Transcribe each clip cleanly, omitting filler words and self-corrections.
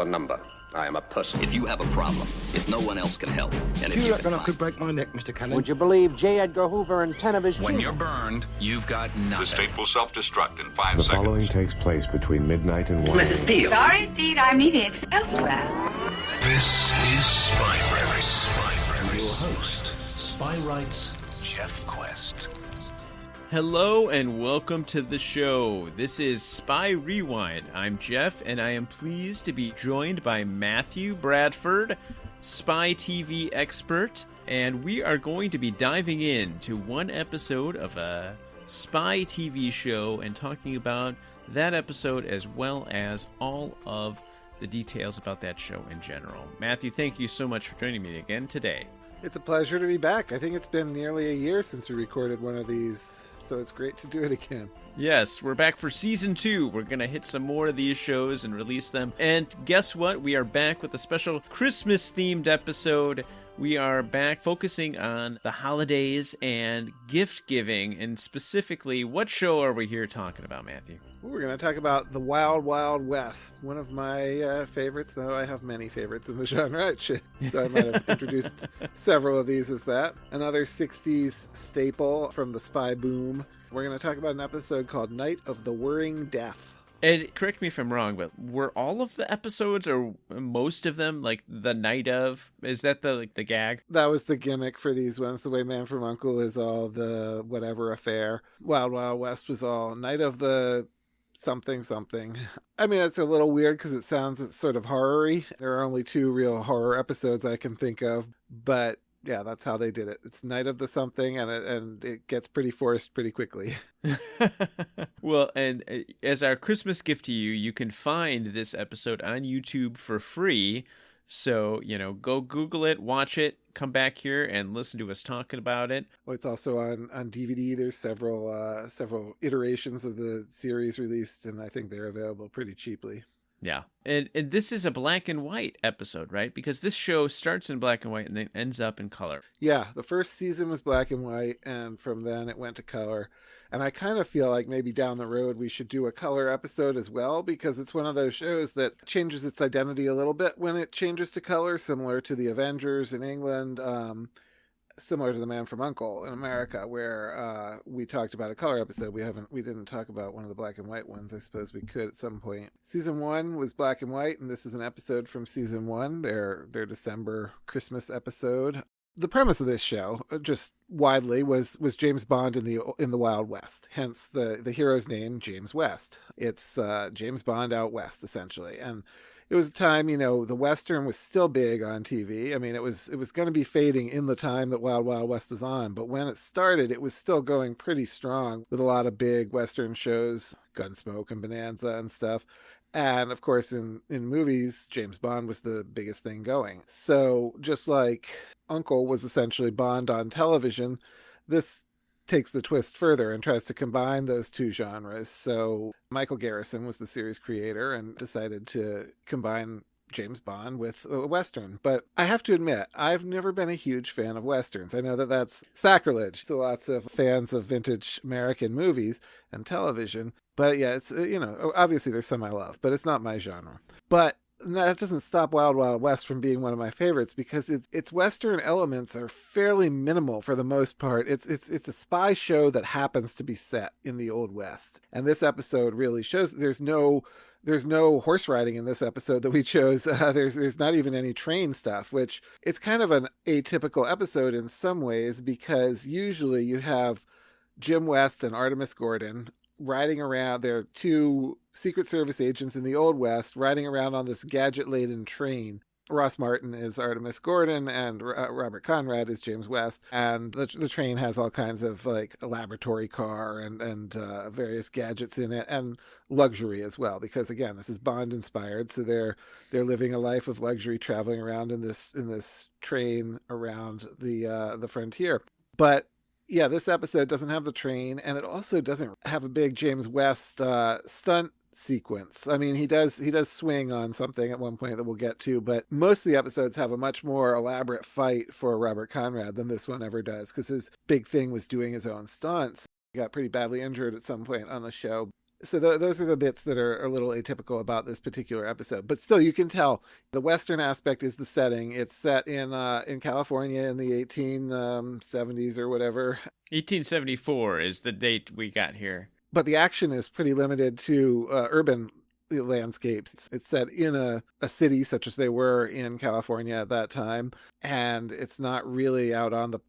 a number. I am a person. If you have a problem, if no one else can help, and Do you reckon I could break my neck, Mr. Cannon? Would you believe J. Edgar Hoover and 10 of his When children? you're burned, you've got nothing. The state will self-destruct in 5 The seconds. following takes place between midnight and 1. Mrs. Kiel. Sorry, indeed, I'm needed elsewhere. This is Spybrary. Your host, Spywright's Jeff Quest. Hello and welcome to the show. This is Spy Rewind. I'm Jeff, and I am pleased to be joined by Matthew Bradford, Spy TV expert, and we are going to be diving into one episode of a Spy TV show and talking about that episode as well as all of the details about that show in general. Matthew, thank you so much for joining me again today. It's a pleasure to be back. I think it's been nearly a year since we recorded one of these, so it's great to do it again. Yes, we're back for Season 2. We're going to hit some more of these shows and release them. And guess what? We are back with a special Christmas-themed episode. We are back focusing on the holidays and gift-giving. And specifically, what show are we here talking about, Matthew? We're going to talk about The Wild Wild West, one of my favorites, though I have many favorites in the genre, so I might have introduced several of these as that. Another 60s staple from the spy boom. We're going to talk about an episode called Night of the Whirring Death. And correct me if I'm wrong, but were all of the episodes, or most of them, like the night of? Is that the gag? That was the gimmick for these ones. The way Man from U.N.C.L.E. is all the whatever affair. Wild Wild West was all Night of the something something. I mean, it's a little weird because it sounds sort of horror-y. There are only 2 real horror episodes I can think of, but yeah, that's how they did it. It's Night of the something, and it gets pretty forced pretty quickly. Well, and as our Christmas gift to you, you can find this episode on YouTube for free. So, go Google it, watch it, come back here and listen to us talking about it. Well, it's also on DVD. There's several iterations of the series released, and I think they're available pretty cheaply. Yeah. And this is a black and white episode, right? Because this show starts in black and white and then ends up in color. Yeah, the first season was black and white, and from then it went to color. And I kind of feel like maybe down the road we should do a color episode as well, because it's one of those shows that changes its identity a little bit when it changes to color, similar to the Avengers in England, similar to the Man from U.N.C.L.E. in America, where we talked about a color episode. We didn't talk about one of the black and white ones. I suppose we could at some point. Season 1 was black and white, and this is an episode from season 1, their December Christmas episode. The premise of this show, just widely, was James Bond in the Wild West. Hence the hero's name, James West. It's James Bond out west, essentially. And it was a time, the Western was still big on TV. I mean, it was going to be fading in the time that Wild Wild West was on. But when it started, it was still going pretty strong with a lot of big Western shows, Gunsmoke and Bonanza and stuff. And, of course, in movies, James Bond was the biggest thing going. So just like U.N.C.L.E. was essentially Bond on television, this takes the twist further and tries to combine those 2 genres. So Michael Garrison was the series creator and decided to combine James Bond with a Western. But I have to admit, I've never been a huge fan of Westerns. I know that that's sacrilege to lots of fans of vintage American movies and television. But yeah, it's, obviously there's some I love, but it's not my genre. But that doesn't stop Wild Wild West from being one of my favorites, because its Western elements are fairly minimal for the most part. It's a spy show that happens to be set in the Old West. And this episode really shows there's no horse riding in this episode that we chose. There's not even any train stuff, which it's kind of an atypical episode in some ways, because usually you have Jim West and Artemis Gordon riding around. They're 2 Secret Service agents in the Old West riding around on this gadget-laden train. Ross Martin is Artemis Gordon, and Robert Conrad is James West. And the train has all kinds of like a laboratory car and various gadgets in it, and luxury as well. Because again, this is Bond inspired, so they're living a life of luxury, traveling around in this train around the frontier. But yeah, this episode doesn't have the train, and it also doesn't have a big James West stunt sequence. I mean, he does swing on something at one point that we'll get to, but most of the episodes have a much more elaborate fight for Robert Conrad than this one ever does, because his big thing was doing his own stunts. He got pretty badly injured at some point on the show. So those are the bits that are a little atypical about this particular episode. But still, you can tell the Western aspect is the setting. It's set in California in the 1870s or whatever. 1874 is the date we got here. But the action is pretty limited to urban landscapes. It's set in a city such as they were in California at that time. And it's not really out on the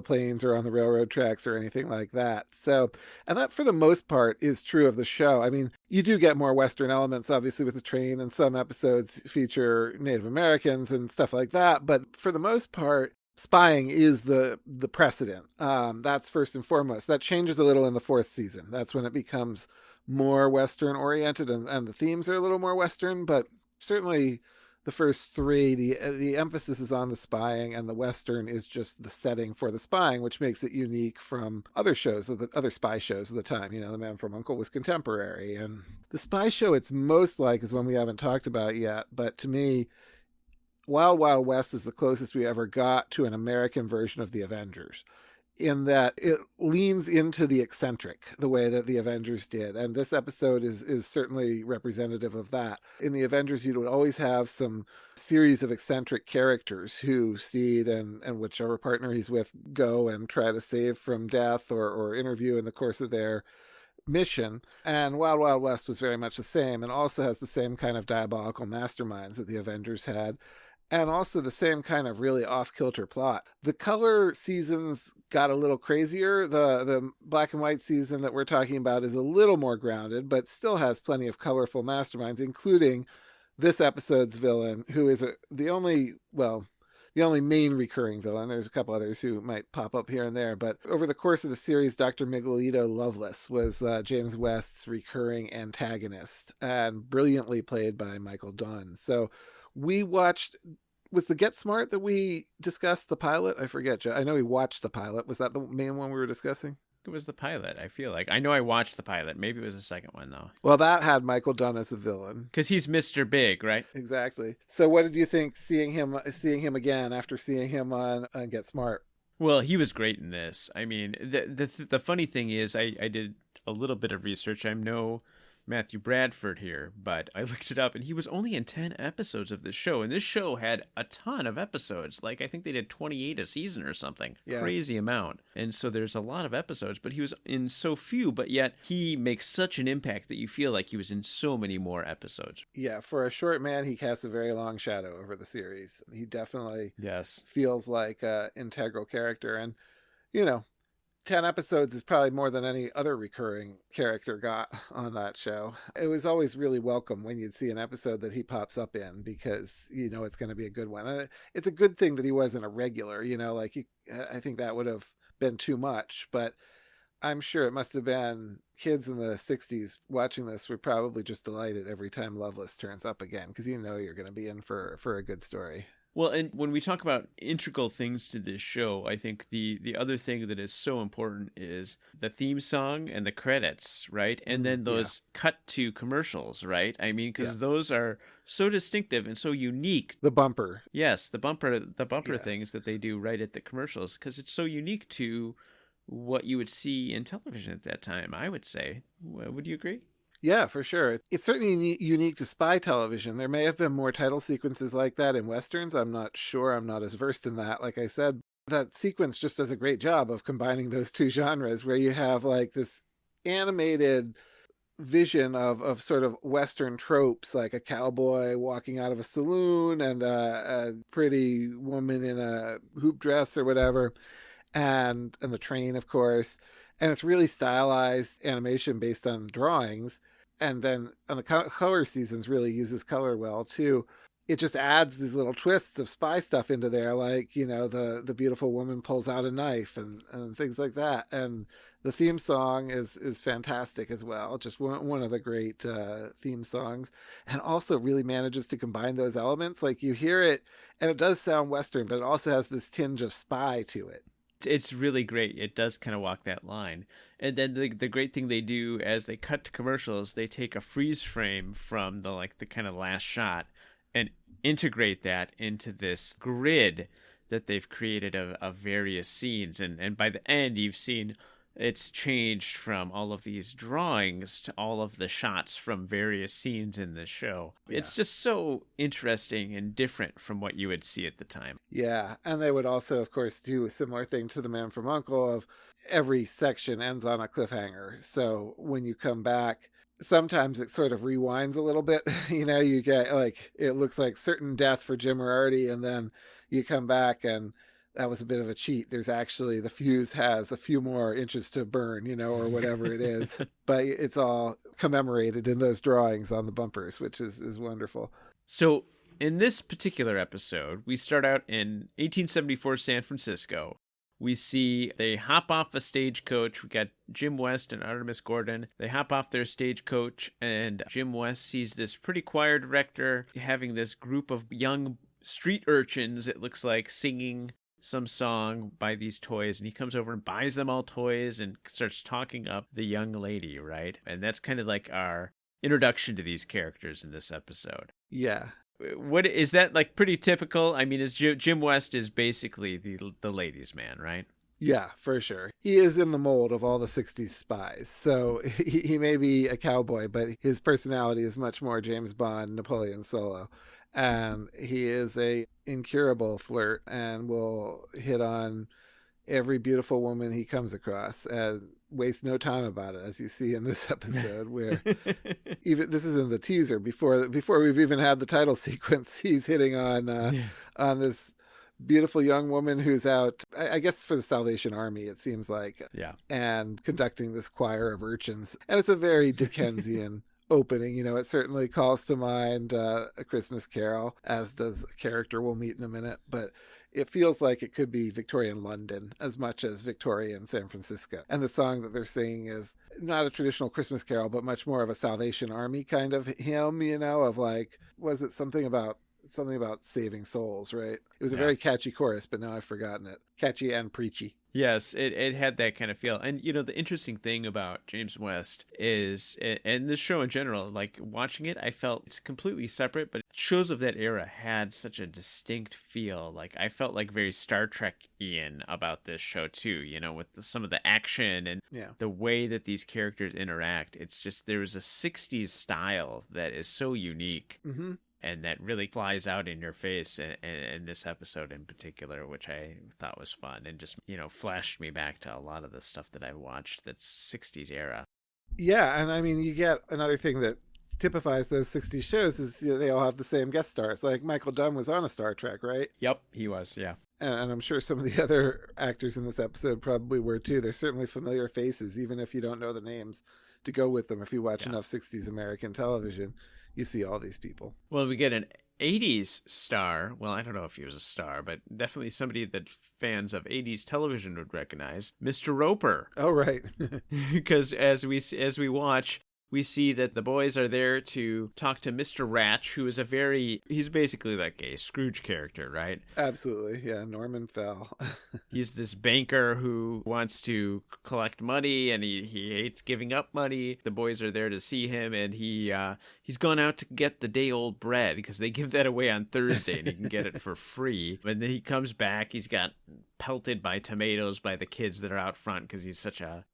plains or on the railroad tracks or anything like that. So, and that for the most part is true of the show. I mean, you do get more Western elements, obviously, with the train, and some episodes feature Native Americans and stuff like that. But for the most part, spying is the precedent. That's first and foremost. That changes a little in the fourth season. That's when it becomes more Western oriented and the themes are a little more Western, but certainly the first three, the emphasis is on the spying, and the Western is just the setting for the spying, which makes it unique from other shows, of the other spy shows of the time. You know, The Man from U.N.C.L.E. was contemporary, and the spy show it's most like is one we haven't talked about yet, but to me, Wild Wild West is the closest we ever got to an American version of the Avengers, in that it leans into the eccentric the way that the Avengers did. And this episode is certainly representative of that. In the Avengers, you would always have some series of eccentric characters who Steed and whichever partner he's with go and try to save from death or interview in the course of their mission. And Wild Wild West was very much the same, and also has the same kind of diabolical masterminds that the Avengers had, and also the same kind of really off-kilter plot. The color seasons got a little crazier. The black and white season that we're talking about is a little more grounded, but still has plenty of colorful masterminds, including this episode's villain, who is the only main recurring villain. There's a couple others who might pop up here and there, but over the course of the series, Dr. Miguelito Loveless was James West's recurring antagonist, and brilliantly played by Michael Dunn. So we watched, was the Get Smart that we discussed the pilot? I forget. I know we watched the pilot. Was that the main one we were discussing? It was the pilot, I feel like. I know I watched the pilot. Maybe it was the second one, though. Well, that had Michael Dunn as the villain. Because he's Mr. Big, right? Exactly. So what did you think seeing him again after seeing him on Get Smart? Well, he was great in this. I mean, the funny thing is I did a little bit of research. I'm no Matthew Bradford here, but I looked it up, and he was only in 10 episodes of this show, and this show had a ton of episodes. Like, I think they did 28 a season or something. Yeah. Crazy amount. And so there's a lot of episodes, but he was in so few, but yet he makes such an impact that you feel like he was in so many more episodes. Yeah, for a short man, he casts a very long shadow over the series. He definitely feels like an integral character, and, you know, 10 episodes is probably more than any other recurring character got on that show. It was always really welcome when you'd see an episode that he pops up in, because you know it's going to be a good one. And it's a good thing that he wasn't a regular, you know, like I think that would have been too much, but I'm sure it must have been kids in the 60s watching this were probably just delighted every time Loveless turns up again, because you know you're going to be in for a good story. Well, and when we talk about integral things to this show, I think the other thing that is so important is the theme song and the credits, right? And then those cut to commercials, right? I mean, because those are so distinctive and so unique. The bumper. Yes, the bumper things that they do right at the commercials, because it's so unique to what you would see in television at that time, I would say. Would you agree? Yeah, for sure. It's certainly unique to spy television. There may have been more title sequences like that in Westerns. I'm not sure. I'm not as versed in that. Like I said, that sequence just does a great job of combining those two genres, where you have like this animated vision of sort of Western tropes, like a cowboy walking out of a saloon and a pretty woman in a hoop dress or whatever, and the train, of course. And it's really stylized animation based on drawings. And then on the color seasons really uses color well too. It just adds these little twists of spy stuff into there, like, you know, the beautiful woman pulls out a knife and things like that. And the theme song is fantastic as well. Just one of the great theme songs, and also really manages to combine those elements. Like, you hear it and it does sound Western, but it also has this tinge of spy to it. It's really great. It does kind of walk that line. And then the great thing they do as they cut to commercials, they take a freeze frame from the kind of last shot and integrate that into this grid that they've created of various scenes. And by the end, you've seen it's changed from all of these drawings to all of the shots from various scenes in the show. Yeah. It's just so interesting and different from what you would see at the time. Yeah, and they would also, of course, do a similar thing to The Man from U.N.C.L.E. of every section ends on a cliffhanger. So when you come back, sometimes it sort of rewinds a little bit. You get like, it looks like certain death for Jim Moriarty, and then you come back and that was a bit of a cheat. There's actually, the fuse has a few more inches to burn, or whatever it is. But it's all commemorated in those drawings on the bumpers, which is wonderful. So in this particular episode, we start out in 1874 San Francisco. We see they hop off a stagecoach. We got Jim West and Artemis Gordon. They hop off their stagecoach, and Jim West sees this pretty choir director having this group of young street urchins, it looks like, singing some song by these toys, and he comes over and buys them all toys and starts talking up the young lady, right? And that's kind of like our introduction to these characters in this episode. Yeah. What is that, like, pretty typical? I mean, is Jim West is basically the ladies' man, right? Yeah, for sure. He is in the mold of all the 60s spies. So he may be a cowboy, but his personality is much more James Bond, Napoleon Solo. And he is a incurable flirt and will hit on every beautiful woman he comes across and waste no time about it, as you see in this episode, where even this is in the teaser before we've even had the title sequence. He's hitting on this beautiful young woman who's out, I guess, for the Salvation Army, it seems like, and conducting this choir of urchins. And it's a very Dickensian opening. It certainly calls to mind A Christmas Carol, as does a character we'll meet in a minute, but it feels like it could be Victorian London as much as Victorian San Francisco. And the song that they're singing is not a traditional Christmas carol, but much more of a Salvation Army kind of hymn, of like, was it something about saving souls, right? It was a very catchy chorus, but now I've forgotten it. Catchy and preachy. Yes, it had that kind of feel. And, the interesting thing about James West is, and this show in general, like, watching it, I felt it's completely separate, but shows of that era had such a distinct feel. Like, I felt like very Star Trek-ian about this show, too, with some of the action and the way that these characters interact. It's just, there was a 60s style that is so unique. Mm-hmm. And that really flies out in your face in this episode in particular, which I thought was fun and just, flashed me back to a lot of the stuff that I watched that's 60s era. Yeah, and I mean, you get another thing that typifies those 60s shows is they all have the same guest stars. Like Michael Dunn was on a Star Trek, right? Yep, he was, yeah. And I'm sure some of the other actors in this episode probably were too. They're certainly familiar faces, even if you don't know the names, to go with them if you watch enough 60s American television. You see all these people. Well, we get an 80s star. Well, I don't know if he was a star, but definitely somebody that fans of 80s television would recognize. Mr. Roper. Oh, right. Because as we watch, we see that the boys are there to talk to Mr. Ratch, who is he's basically like a Scrooge character, right? Absolutely. Yeah, Norman Fell. He's this banker who wants to collect money, and he hates giving up money. The boys are there to see him, and he's gone out to get the day-old bread, because they give that away on Thursday, and he can get it for free. And then he comes back, he's got pelted by tomatoes by the kids that are out front, because he's such a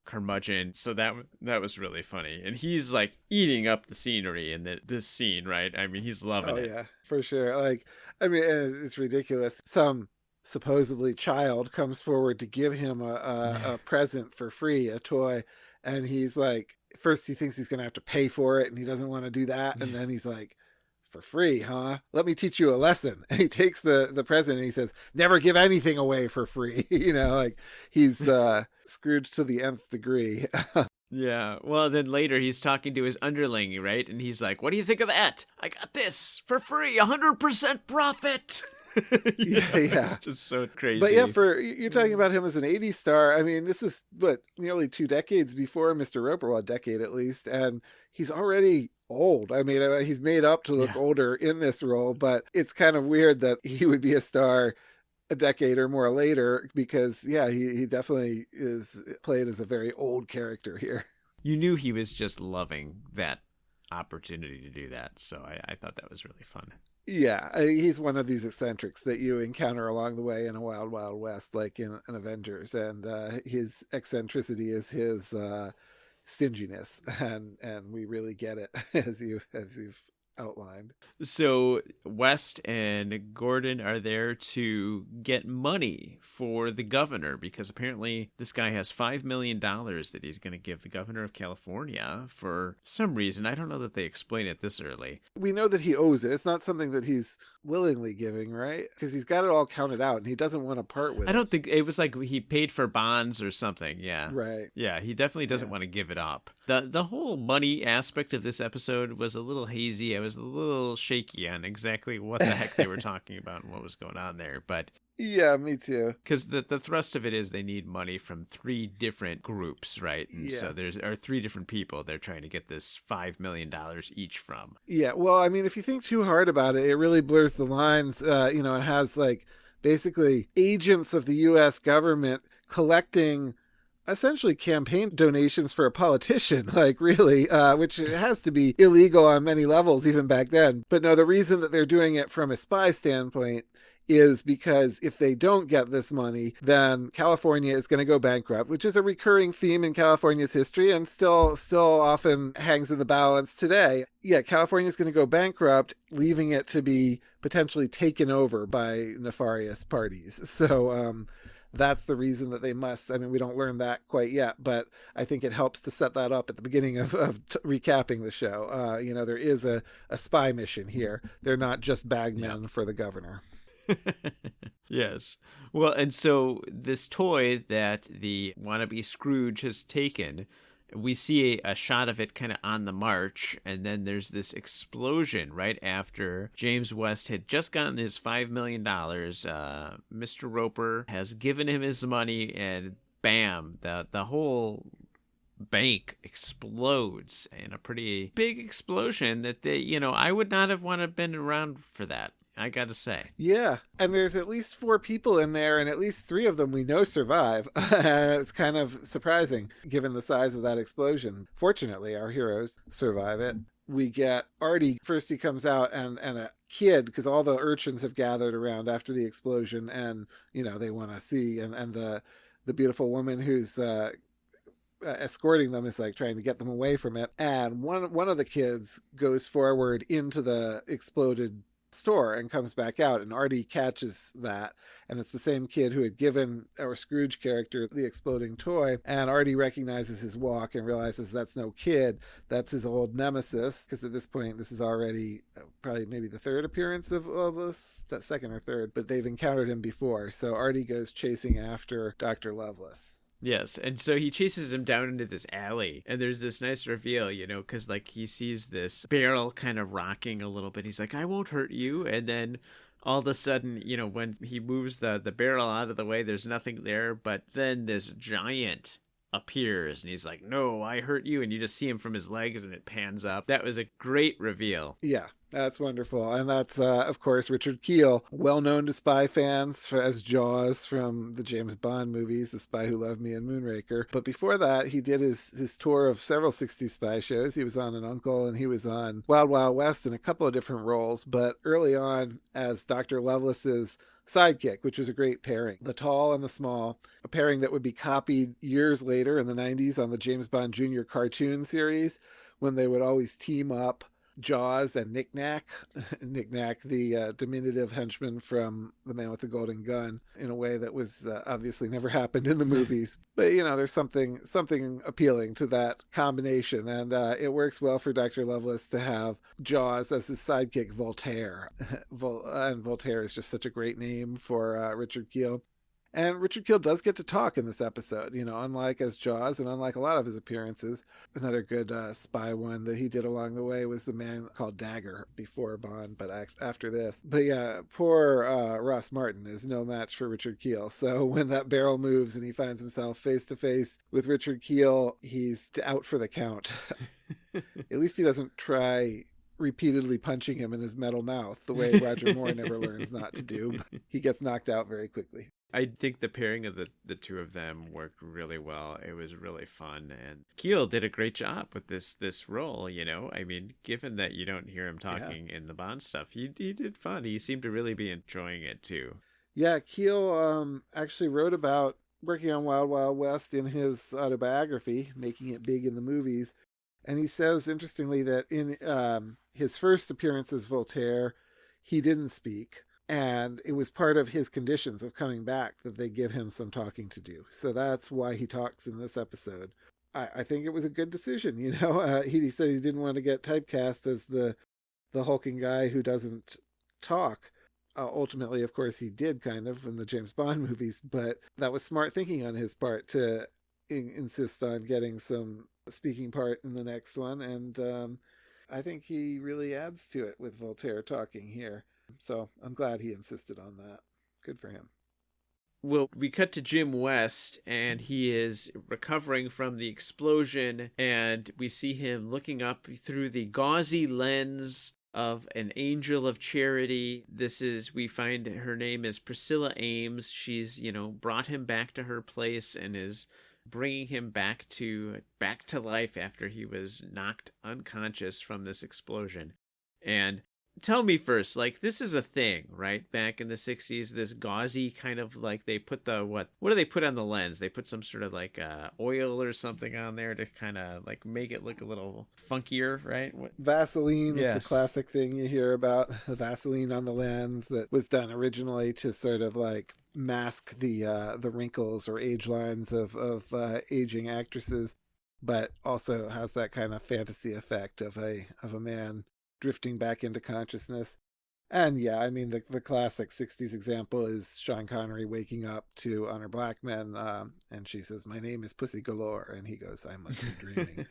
curmudgeon. So that was really funny, and he's like eating up the scenery in this scene, right? I mean, he's loving it. Oh yeah, for sure. Like, I mean, it's ridiculous. Some supposedly child comes forward to give him a present for free, a toy, and he's like, first he thinks he's gonna have to pay for it, and he doesn't want to do that, and then he's like, for free, huh? Let me teach you a lesson. And he takes the present and he says, never give anything away for free. Like he's Scrooge to the nth degree. Yeah. Well, then later he's talking to his underling, right? And he's like, what do you think of that? I got this for free, 100% profit. Yeah. It's just so crazy. But yeah, you're talking about him as an 80s star. I mean, this is nearly 2 decades before Mr. Roper, well, a decade at least. And he's already old. I mean, he's made up to look older in this role, but it's kind of weird that he would be a star a decade or more later, because he definitely is played as a very old character here. You knew he was just loving that opportunity to do that, so I thought that was really fun. Yeah, he's one of these eccentrics that you encounter along the way in a Wild Wild West, like in Avengers, and his eccentricity is his stinginess, and we really get it as you've outlined. So West and Gordon are there to get money for the governor because apparently this guy has $5 million that he's going to give the governor of California for some reason. I don't know that they explain it this early. We know that he owes it. It's not something that he's willingly giving, right? Because he's got it all counted out and he doesn't want to part with it. I don't think it was like he paid for bonds or something. Yeah. Right. Yeah, he definitely doesn't want to give it up. The whole money aspect of this episode was a little hazy. I was a little shaky on exactly what the heck they were talking about and what was going on there. But yeah, me too. Because the thrust of it is they need money from 3 different groups, right? And so there's 3 different people they're trying to get this $5 million each from. Yeah, well, I mean, if you think too hard about it, it really blurs the lines. It has like basically agents of the U.S. government collecting essentially campaign donations for a politician, like really, which has to be illegal on many levels even back then. But no, the reason that they're doing it from a spy standpoint is because if they don't get this money, then California is going to go bankrupt, which is a recurring theme in California's history and still often hangs in the balance today. Yeah, California is going to go bankrupt, leaving it to be potentially taken over by nefarious parties. So, that's the reason that they must. I mean, we don't learn that quite yet, but I think it helps to set that up at the beginning of recapping the show. There is a spy mission here. They're not just bagmen for the governor. Yes. Well, and so this toy that the wannabe Scrooge has taken, we see a shot of it kind of on the march, and then there's this explosion right after James West had just gotten his $5 million. Mr. Roper has given him his money, and bam, the whole bank explodes in a pretty big explosion that I would not have wanted to have been around for that. I gotta say. Yeah, and there's at least 4 people in there, and at least 3 of them we know survive. It's kind of surprising, given the size of that explosion. Fortunately, our heroes survive it. We get Artie. First he comes out, and a kid, because all the urchins have gathered around after the explosion, and, they want to see, and the beautiful woman who's escorting them is like trying to get them away from it. And one of the kids goes forward into the exploded store and comes back out, and Artie catches that, and it's the same kid who had given our Scrooge character the exploding toy, and Artie recognizes his walk and realizes that's no kid, that's his old nemesis, because at this point this is already probably maybe the 3rd appearance of Loveless, that 2nd or 3rd, but they've encountered him before. So Artie goes chasing after Dr. Loveless. Yes, and so he chases him down into this alley, and there's this nice reveal, because he sees this barrel kind of rocking a little bit. He's like, I won't hurt you, and then all of a sudden, when he moves the barrel out of the way, there's nothing there, but then this giant appears, and he's like, no, I hurt you, and you just see him from his legs, and it pans up. That was a great reveal. Yeah. That's wonderful. And that's, of course, Richard Kiel, well known to spy fans as Jaws from the James Bond movies, The Spy Who Loved Me and Moonraker. But before that, he did his tour of several 60s spy shows. He was on An Uncle, and he was on Wild Wild West in a couple of different roles. But early on, as Dr. Lovelace's sidekick, which was a great pairing. The tall and the small, a pairing that would be copied years later in the 90s on the James Bond Jr. cartoon series, when they would always team up Jaws and Knick-Knack. Knick-Knack, the diminutive henchman from The Man with the Golden Gun, in a way that was obviously never happened in the movies. But, there's something appealing to that combination, and it works well for Dr. Loveless to have Jaws as his sidekick, Voltaire. And Voltaire is just such a great name for Richard Kiel. And Richard Kiel does get to talk in this episode, unlike as Jaws and unlike a lot of his appearances. Another good spy one that he did along the way was The Man Called Dagger, before Bond, but after this. But yeah, poor Ross Martin is no match for Richard Kiel. So when that barrel moves and he finds himself face to face with Richard Kiel, he's out for the count. At least he doesn't try repeatedly punching him in his metal mouth, the way Roger Moore never learns not to do. But he gets knocked out very quickly. I think the pairing of the two of them worked really well. It was really fun, and Kiel did a great job with this role. I mean, given that you don't hear him talking in the Bond stuff, he did fun. He seemed to really be enjoying it too. Yeah, Kiel actually wrote about working on Wild Wild West in his autobiography, making it big in the movies, and he says interestingly that in his first appearance as Voltaire, he didn't speak. And it was part of his conditions of coming back that they give him some talking to do. So that's why he talks in this episode. I think it was a good decision. He said he didn't want to get typecast as the hulking guy who doesn't talk. Ultimately, of course, he did kind of in the James Bond movies, but that was smart thinking on his part to insist on getting some speaking part in the next one. And I think he really adds to it with Voltaire talking here. So I'm glad he insisted on that. Good for him. Well, we cut to Jim West, and he is recovering from the explosion, and we see him looking up through the gauzy lens of an angel of charity. We find her name is Priscilla Ames. She's, brought him back to her place and is bringing him back to life after he was knocked unconscious from this explosion. And tell me first, this is a thing, right? Back in the 60s, this gauzy kind of they put what do they put on the lens? They put some sort of oil or something on there to kind of make it look a little funkier, right? Vaseline is the classic thing you hear about. Vaseline on the lens that was done originally to sort of mask the wrinkles or age lines of aging actresses, but also has that kind of fantasy effect of a man drifting back into consciousness. And yeah, I mean, the classic 60s example is Sean Connery waking up to Honor Black Men, and she says, "My name is Pussy Galore," and he goes, "I must be dreaming."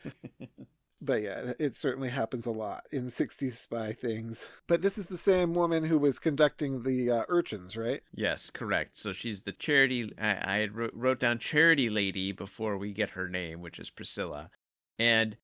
But yeah, it certainly happens a lot in 60s spy things. But this is the same woman who was conducting the urchins, right? Yes, correct. So she's the charity, I had wrote down charity lady before we get her name, which is Priscilla. And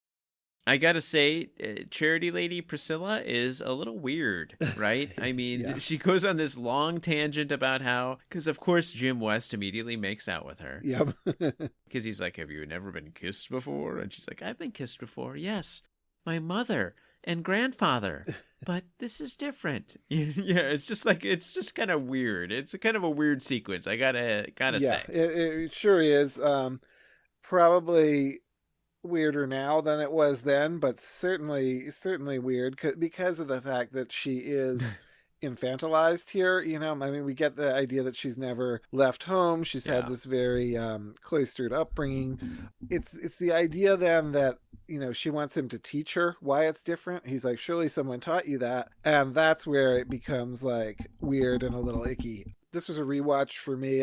I gotta say, charity lady Priscilla is a little weird, right? I mean, She goes on this long tangent about how, because of course Jim West immediately makes out with her. Yep. Because he's like, "Have you never been kissed before?" And she's like, "I've been kissed before, yes. My mother and grandfather. But this is different." Yeah, it's just kind of weird. It's kind of a weird sequence, I gotta say. It sure is. Probably weirder now than it was then, but certainly weird because of the fact that she is infantilized here. I mean, we get the idea that she's never left home. She's had this very cloistered upbringing. It's the idea then that she wants him to teach her why it's different. He's like, "Surely someone taught you that," and that's where it becomes weird and a little icky. This was a rewatch for me,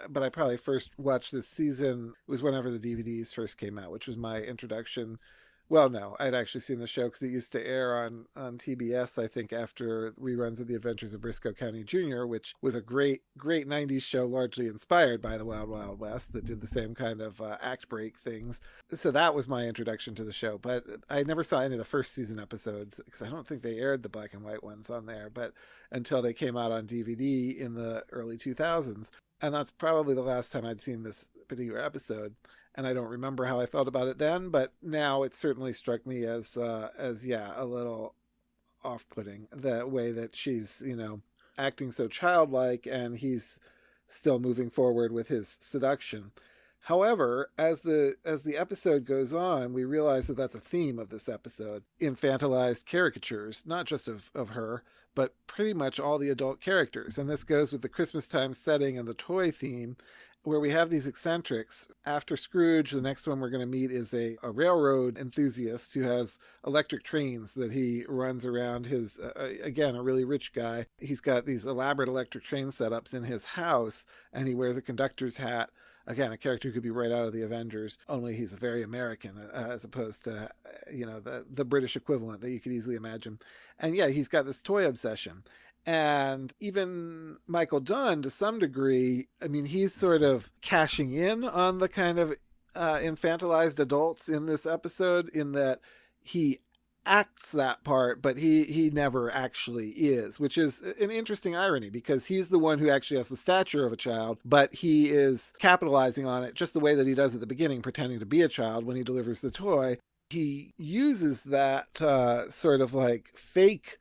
but I probably first watched this season, it was whenever the DVDs first came out, which was my introduction. Well, no, I'd actually seen the show because it used to air on TBS, I think, after reruns of The Adventures of Briscoe County Jr., which was a great 90s show, largely inspired by the Wild Wild West, that did the same kind of act break things. So that was my introduction to the show. But I never saw any of the first season episodes because I don't think they aired the black and white ones on there, but until they came out on DVD in the early 2000s. And that's probably the last time I'd seen this particular episode. And I don't remember how I felt about it then, but now it certainly struck me as a little off-putting, the way that she's, acting so childlike and he's still moving forward with his seduction. However, as the episode goes on, we realize that that's a theme of this episode. Infantilized caricatures, not just of her, but pretty much all the adult characters. And this goes with the Christmas time setting and the toy theme, where we have these eccentrics. After Scrooge, the next one we're going to meet is a railroad enthusiast who has electric trains that he runs around his, again, a really rich guy. He's got these elaborate electric train setups in his house, and he wears a conductor's hat. Again, a character who could be right out of the Avengers, only he's very American as opposed to, the British equivalent that you could easily imagine. And yeah, he's got this toy obsession. And even Michael Dunn, to some degree, I mean, he's sort of cashing in on the kind of infantilized adults in this episode, in that he acts that part, but he never actually is, which is an interesting irony because he's the one who actually has the stature of a child, but he is capitalizing on it just the way that he does at the beginning, pretending to be a child when he delivers the toy. He uses that sort of like fake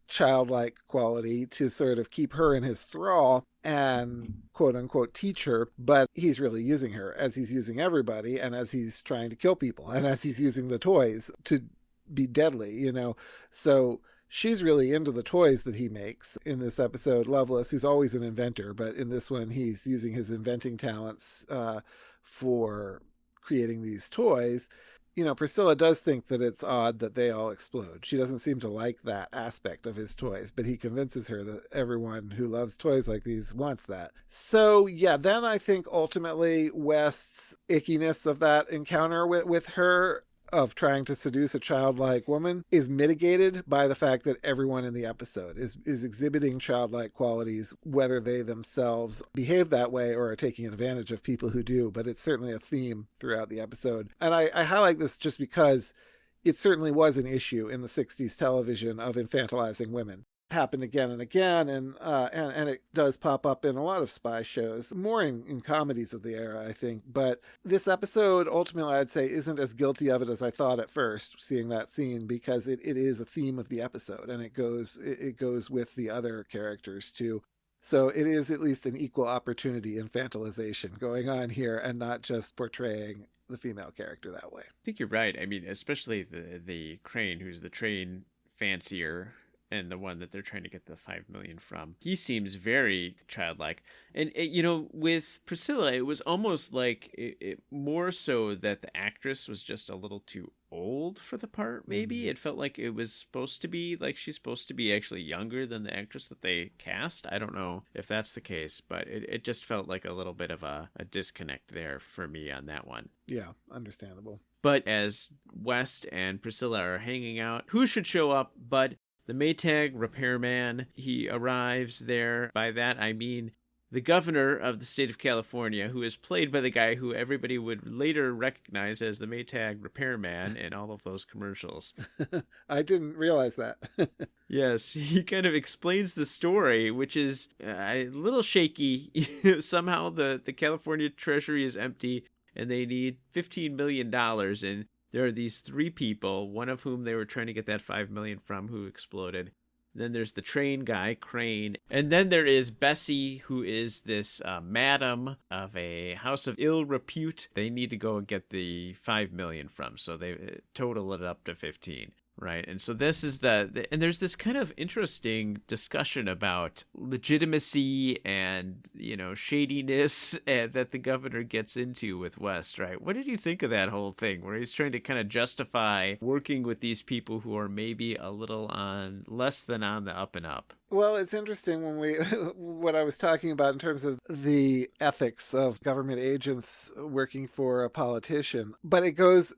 childlike quality to sort of keep her in his thrall and quote unquote teach her, but he's really using her as he's using everybody, and as he's trying to kill people, and as he's using the toys to be deadly, you know. So she's really into the toys that he makes in this episode. Loveless, who's always an inventor, but in this one he's using his inventing talents for creating these toys. You know, Priscilla does think that it's odd that they all explode. She doesn't seem to like that aspect of his toys, but he convinces her that everyone who loves toys like these wants that. So, yeah, then I think ultimately West's ickiness of that encounter with her, of trying to seduce a childlike woman, is mitigated by the fact that everyone in the episode is exhibiting childlike qualities, whether they themselves behave that way or are taking advantage of people who do. But it's certainly a theme throughout the episode. And I highlight this just because it certainly was an issue in the 60s television of infantilizing women. Happened again and again, and it does pop up in a lot of spy shows, more in comedies of the era, I think. But this episode, ultimately, I'd say, isn't as guilty of it as I thought at first, seeing that scene, because it is a theme of the episode, and it goes with the other characters too. So it is at least an equal opportunity infantilization going on here, and not just portraying the female character that way. I think you're right. I mean, especially the Crane, who's the train fancier, and the one that they're trying to get the $5 million from. He seems very childlike. And, you know, with Priscilla, it was almost like it more so that the actress was just a little too old for the part, maybe. It felt like it was supposed to be, like she's supposed to be actually younger than the actress that they cast. I don't know if that's the case, but it just felt like a little bit of a disconnect there for me on that one. Yeah, understandable. But as West and Priscilla are hanging out, who should show up but the Maytag repairman? He arrives there. By that, I mean the governor of the state of California, who is played by the guy who everybody would later recognize as the Maytag repairman in all of those commercials. I didn't realize that. Yes, he kind of explains the story, which is a little shaky. Somehow the California treasury is empty, and they need $15 million, and there are these three people, one of whom they were trying to get that $5 million from, who exploded. Then there's the train guy, Crane. And then there is Bessie, who is this madam of a house of ill repute. They need to go and get the $5 million from, so they total it up to 15. Right. And so this is and there's this kind of interesting discussion about legitimacy and, you know, shadiness that the governor gets into with West. Right. What did you think of that whole thing where he's trying to kind of justify working with these people who are maybe a little less than on the up and up? Well, it's interesting what I was talking about in terms of the ethics of government agents working for a politician. But it goes,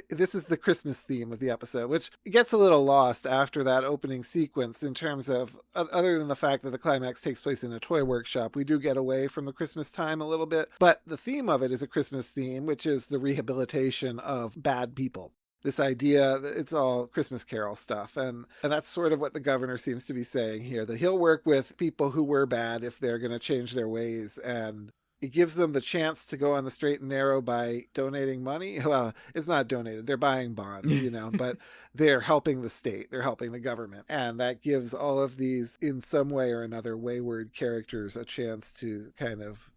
this is the Christmas theme of the episode, which gets a little lost after that opening sequence in terms of, other than the fact that the climax takes place in a toy workshop, we do get away from the Christmas time a little bit. But the theme of it is a Christmas theme, which is the rehabilitation of bad people. This idea, it's all Christmas Carol stuff. And that's sort of what the governor seems to be saying here, that he'll work with people who were bad if they're going to change their ways. And it gives them the chance to go on the straight and narrow by donating money. Well, it's not donated. They're buying bonds, you know, but they're helping the state. They're helping the government. And that gives all of these, in some way or another, wayward characters a chance to kind of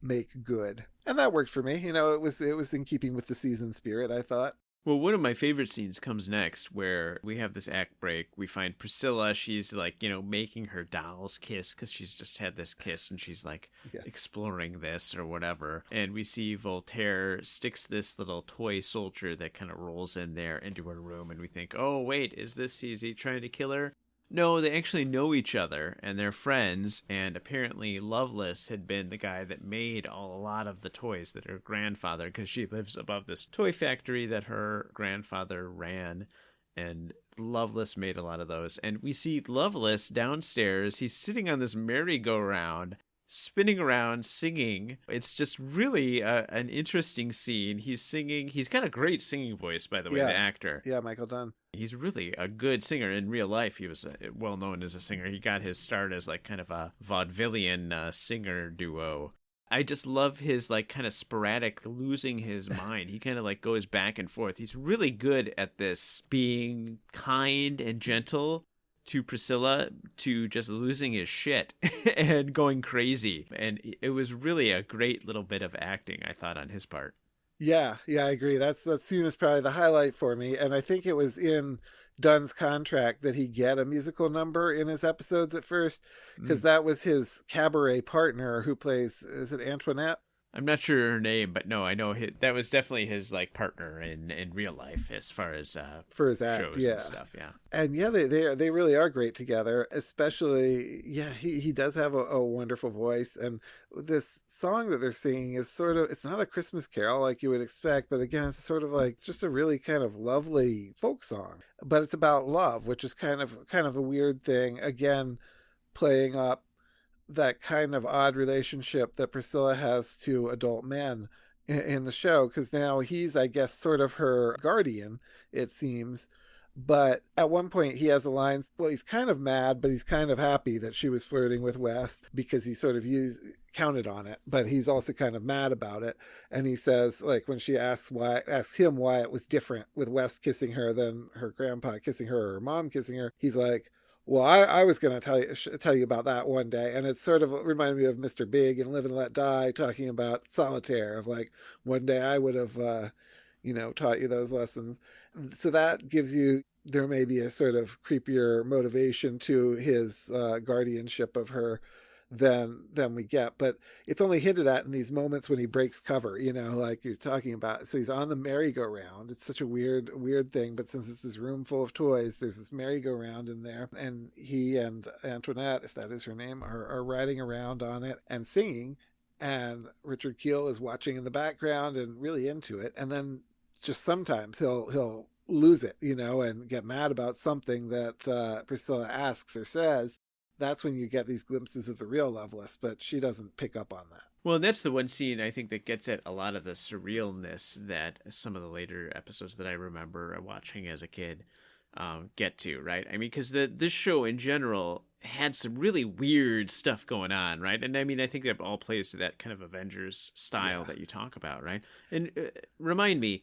make good. And that worked for me. You know, it was in keeping with the season spirit, I thought. Well, one of my favorite scenes comes next, where we have this act break. We find Priscilla. She's like, you know, making her dolls kiss because she's just had this kiss and she's like exploring this or whatever. And we see Voltaire sticks this little toy soldier that kind of rolls in there into her room. And we think, oh, wait, is he trying to kill her? No, they actually know each other, and they're friends, and apparently Loveless had been the guy that made a lot of the toys that her grandfather, because she lives above this toy factory that her grandfather ran, and Loveless made a lot of those. And we see Loveless downstairs. He's sitting on this merry-go-round, spinning around singing. It's just really an interesting scene. He's singing. He's got a great singing voice, by the way, the actor. Yeah, Michael Dunn. He's really a good singer. In real life, he was well known as a singer. He got his start as like kind of a vaudevillian singer duo. I just love his like kind of sporadic losing his mind. He kind of like goes back and forth. He's really good at this, being kind and gentle to Priscilla, to just losing his shit and going crazy. And it was really a great little bit of acting, I thought, on his part. Yeah, I agree. That scene is probably the highlight for me. And I think it was in Dunn's contract that he get a musical number in his episodes at first, because that was his cabaret partner who plays, is it Antoinette? I'm not sure her name, but no, I know that was definitely his like partner in real life as far as for his act, shows and stuff. Yeah, and yeah, they really are great together. Especially, he does have a wonderful voice, and this song that they're singing is sort of, it's not a Christmas carol like you would expect, but again, it's sort of like just a really kind of lovely folk song. But it's about love, which is kind of a weird thing. Again, playing up that kind of odd relationship that Priscilla has to adult men in the show, because now he's, I guess, sort of her guardian, it seems. But at one point he has a line, well, he's kind of mad, but he's kind of happy that she was flirting with West, because he sort of counted on it, but he's also kind of mad about it. And he says, like, when she asks him why it was different with West kissing her than her grandpa kissing her or her mom kissing her, he's like, well, I was going to tell you about that one day. And it sort of reminded me of Mr. Big and Live and Let Die, talking about solitaire, of like, one day I would have, taught you those lessons. So that gives you, there may be a sort of creepier motivation to his guardianship of her than we get. But it's only hinted at in these moments when he breaks cover, like you're talking about. So he's on the merry-go-round. It's such a weird thing, but since it's this room full of toys, there's this merry-go-round in there, and he and Antoinette, if that is her name, are riding around on it and singing, and Richard Kiel is watching in the background and really into it. And then just sometimes he'll lose it, and get mad about something that Priscilla asks or says. That's when you get these glimpses of the real Loveless, but she doesn't pick up on that. Well, that's the one scene I think that gets at a lot of the surrealness that some of the later episodes that I remember watching as a kid get to, right? I mean, because this show in general had some really weird stuff going on, right? And I mean, I think that all plays to that kind of Avengers style that you talk about, right? And remind me,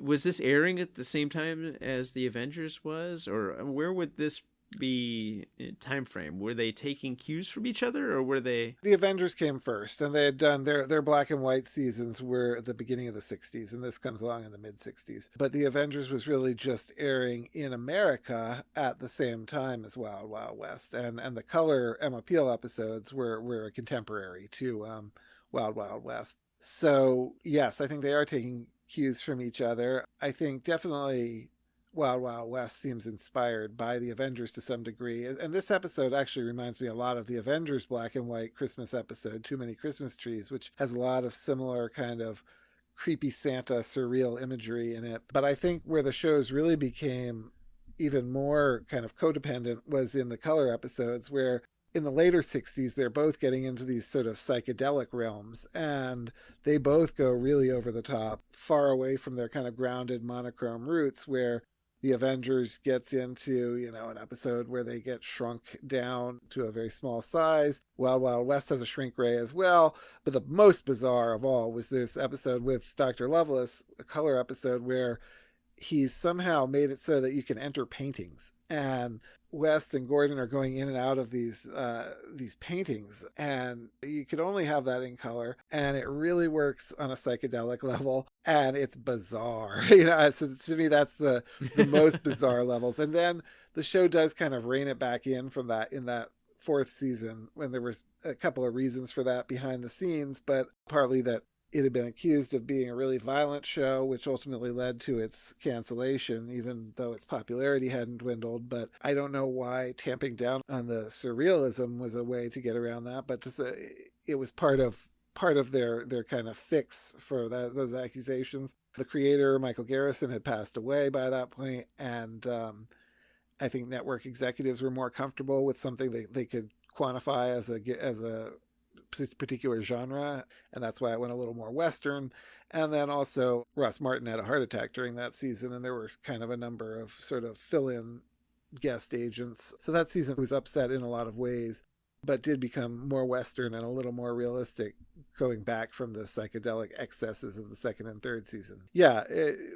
was this airing at the same time as the Avengers was, or where would this be time frame? Were they taking cues from each other, or were they? The Avengers came first, and they had done their black and white seasons were at the beginning of the 60s, and this comes along in the mid 60s. But the Avengers was really just airing in America at the same time as Wild Wild West, and the color Emma Peel episodes were a contemporary to Wild Wild West. So yes, I think they are taking cues from each other. I think definitely Wild Wild West seems inspired by the Avengers to some degree. And this episode actually reminds me a lot of the Avengers black and white Christmas episode, Too Many Christmas Trees, which has a lot of similar kind of creepy Santa surreal imagery in it. But I think where the shows really became even more kind of codependent was in the color episodes, where in the later 60s, they're both getting into these sort of psychedelic realms, and they both go really over the top, far away from their kind of grounded monochrome roots, where the Avengers gets into, an episode where they get shrunk down to a very small size. Wild Wild West has a shrink ray as well. But the most bizarre of all was this episode with Dr. Loveless, a color episode where he's somehow made it so that you can enter paintings. And West and Gordon are going in and out of these paintings, and you could only have that in color, and it really works on a psychedelic level, and it's bizarre. So to me, that's the most bizarre levels. And then the show does kind of rein it back in from that in that fourth season, when there was a couple of reasons for that behind the scenes, but partly that it had been accused of being a really violent show, which ultimately led to its cancellation, even though its popularity hadn't dwindled. But I don't know why tamping down on the surrealism was a way to get around that, but to say it was part of their kind of fix for those accusations. The creator, Michael Garrison, had passed away by that point, and I think network executives were more comfortable with something they could quantify as a particular genre, and that's why it went a little more Western. And then also Ross Martin had a heart attack during that season, and there were kind of a number of sort of fill-in guest agents. So that season was upset in a lot of ways, but did become more Western and a little more realistic, going back from the psychedelic excesses of the second and third season. Yeah,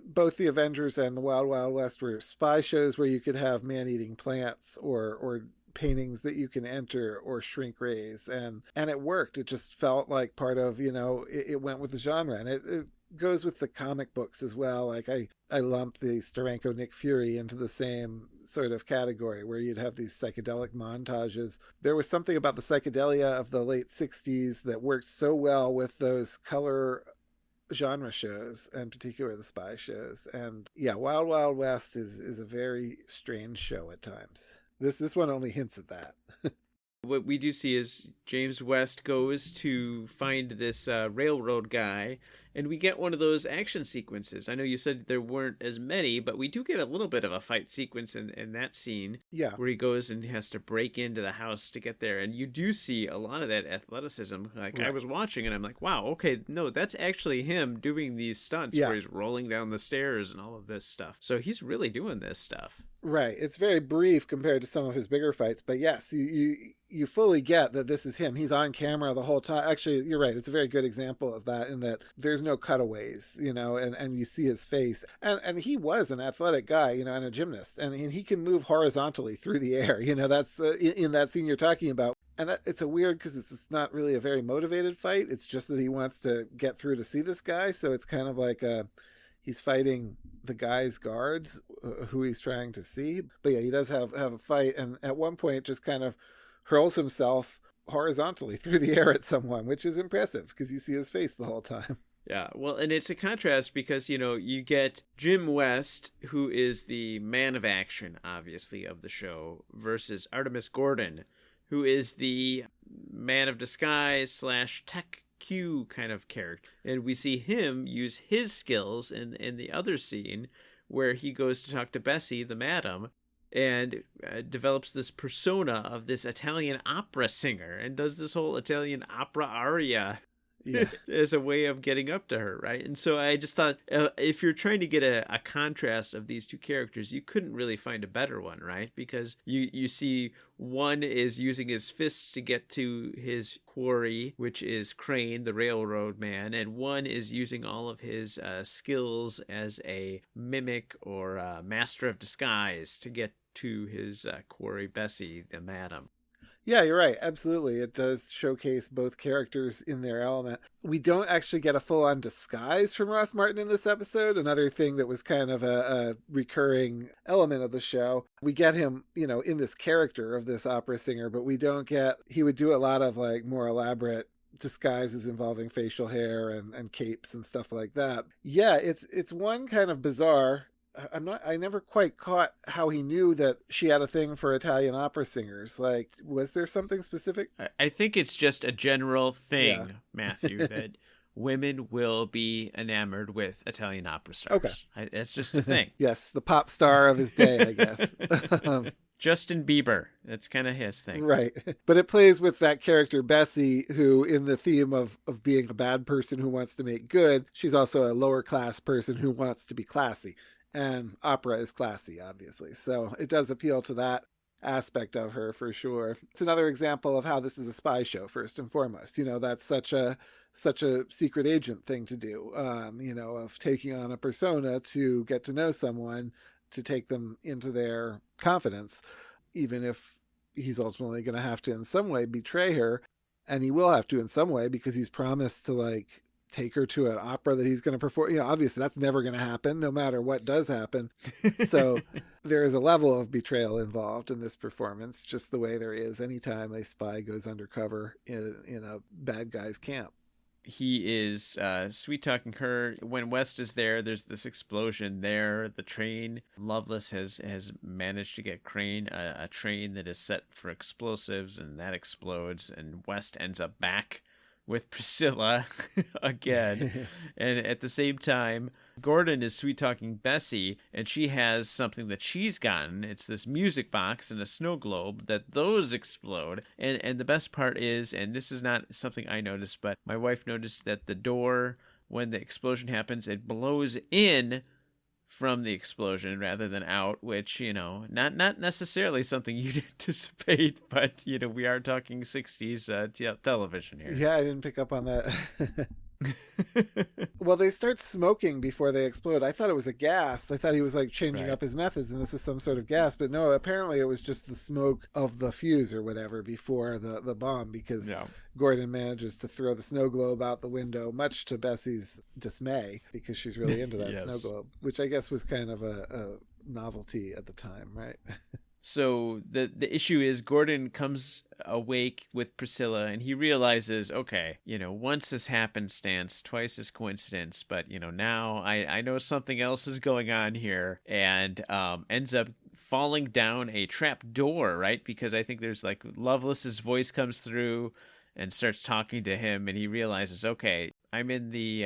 both the Avengers and the Wild Wild West were spy shows where you could have man-eating plants or paintings that you can enter or shrink raise, and it worked. It just felt like part of, it went with the genre, and it goes with the comic books as well. Like I lump the Steranko Nick Fury into the same sort of category, where you'd have these psychedelic montages. There was something about the psychedelia of the late 60s that worked so well with those color genre shows, and particularly the spy shows. And yeah, Wild Wild West is a very strange show at times. This one only hints at that. What we do see is James West goes to find this railroad guy, and we get one of those action sequences. I know you said there weren't as many, but we do get a little bit of a fight sequence in that scene. Yeah. Where he goes and has to break into the house to get there. And you do see a lot of that athleticism. Like, right. I was watching and I'm like, wow, okay, no, that's actually him doing these stunts where he's rolling down the stairs and all of this stuff. So he's really doing this stuff. Right. It's very brief compared to some of his bigger fights, but yes, you fully get that this is him. He's on camera the whole time. Actually, you're right. It's a very good example of that, in that there's no cutaways, and you see his face. And he was an athletic guy, and a gymnast, and he can move horizontally through the air. That's in that scene you're talking about. And it's a weird, because it's not really a very motivated fight. It's just that he wants to get through to see this guy. So it's kind of like he's fighting the guy's guards who he's trying to see. But yeah, he does have a fight, and at one point just kind of hurls himself horizontally through the air at someone, which is impressive because you see his face the whole time. Yeah, well, and it's a contrast because, you get Jim West, who is the man of action, obviously, of the show, versus Artemis Gordon, who is the man of disguise / tech Q kind of character. And we see him use his skills in the other scene where he goes to talk to Bessie, the madam, and develops this persona of this Italian opera singer and does this whole Italian opera aria as a way of getting up to her, right? And so I just thought, if you're trying to get a contrast of these two characters, you couldn't really find a better one, right? Because you see one is using his fists to get to his quarry, which is Crane, the railroad man, and one is using all of his skills as a mimic or a master of disguise to get to his quarry, Bessie, the madam. Yeah, you're right. Absolutely. It does showcase both characters in their element. We don't actually get a full-on disguise from Ross Martin in this episode. Another thing that was kind of a recurring element of the show. We get him, in this character of this opera singer, but we don't get, he would do a lot of more elaborate disguises involving facial hair and capes and stuff like that. Yeah, it's one kind of bizarre. I never quite caught how he knew that she had a thing for Italian opera singers. Like, was there something specific? I think it's just a general thing, Matthew, that women will be enamored with Italian opera stars. Okay. It's just a thing. Yes, the pop star of his day, I guess. Justin Bieber. That's kind of his thing. Right. But it plays with that character, Bessie, who, in the theme of being a bad person who wants to make good, she's also a lower class person who wants to be classy. And opera is classy, obviously. So it does appeal to that aspect of her for sure. It's another example of how this is a spy show, first and foremost. That's such a secret agent thing to do, of taking on a persona to get to know someone, to take them into their confidence, even if he's ultimately going to have to in some way betray her. And he will have to in some way, because he's promised to take her to an opera that he's going to perform. Obviously that's never going to happen, no matter what does happen. So there is a level of betrayal involved in this performance, just the way there is anytime a spy goes undercover in a bad guy's camp. He is sweet talking her. When West is there, there's this explosion there. The train, Loveless has managed to get Crane a train that is set for explosives, and that explodes, and West ends up back with Priscilla again. And at the same time, Gordon is sweet-talking Bessie, and she has something that she's gotten. It's this music box and a snow globe that those explode. And the best part is, and this is not something I noticed, but my wife noticed that the door, when the explosion happens, it blows in from the explosion rather than out, which, not necessarily something you'd anticipate, but, we are talking 60s television here. Yeah, I didn't pick up on that. Well, they start smoking before they explode. I thought it was a gas. I thought he was like changing up his methods and this was some sort of gas, but no, apparently it was just the smoke of the fuse or whatever before the bomb, because Gordon manages to throw the snow globe out the window, much to Bessie's dismay, because she's really into that snow globe, which I guess was kind of a novelty at the time, right? So the issue is Gordon comes awake with Priscilla and he realizes, okay, once is happenstance, twice is coincidence, but, now I know something else is going on here, and ends up falling down a trap door, right? Because I think there's like Loveless's voice comes through and starts talking to him, and he realizes, okay, I'm in the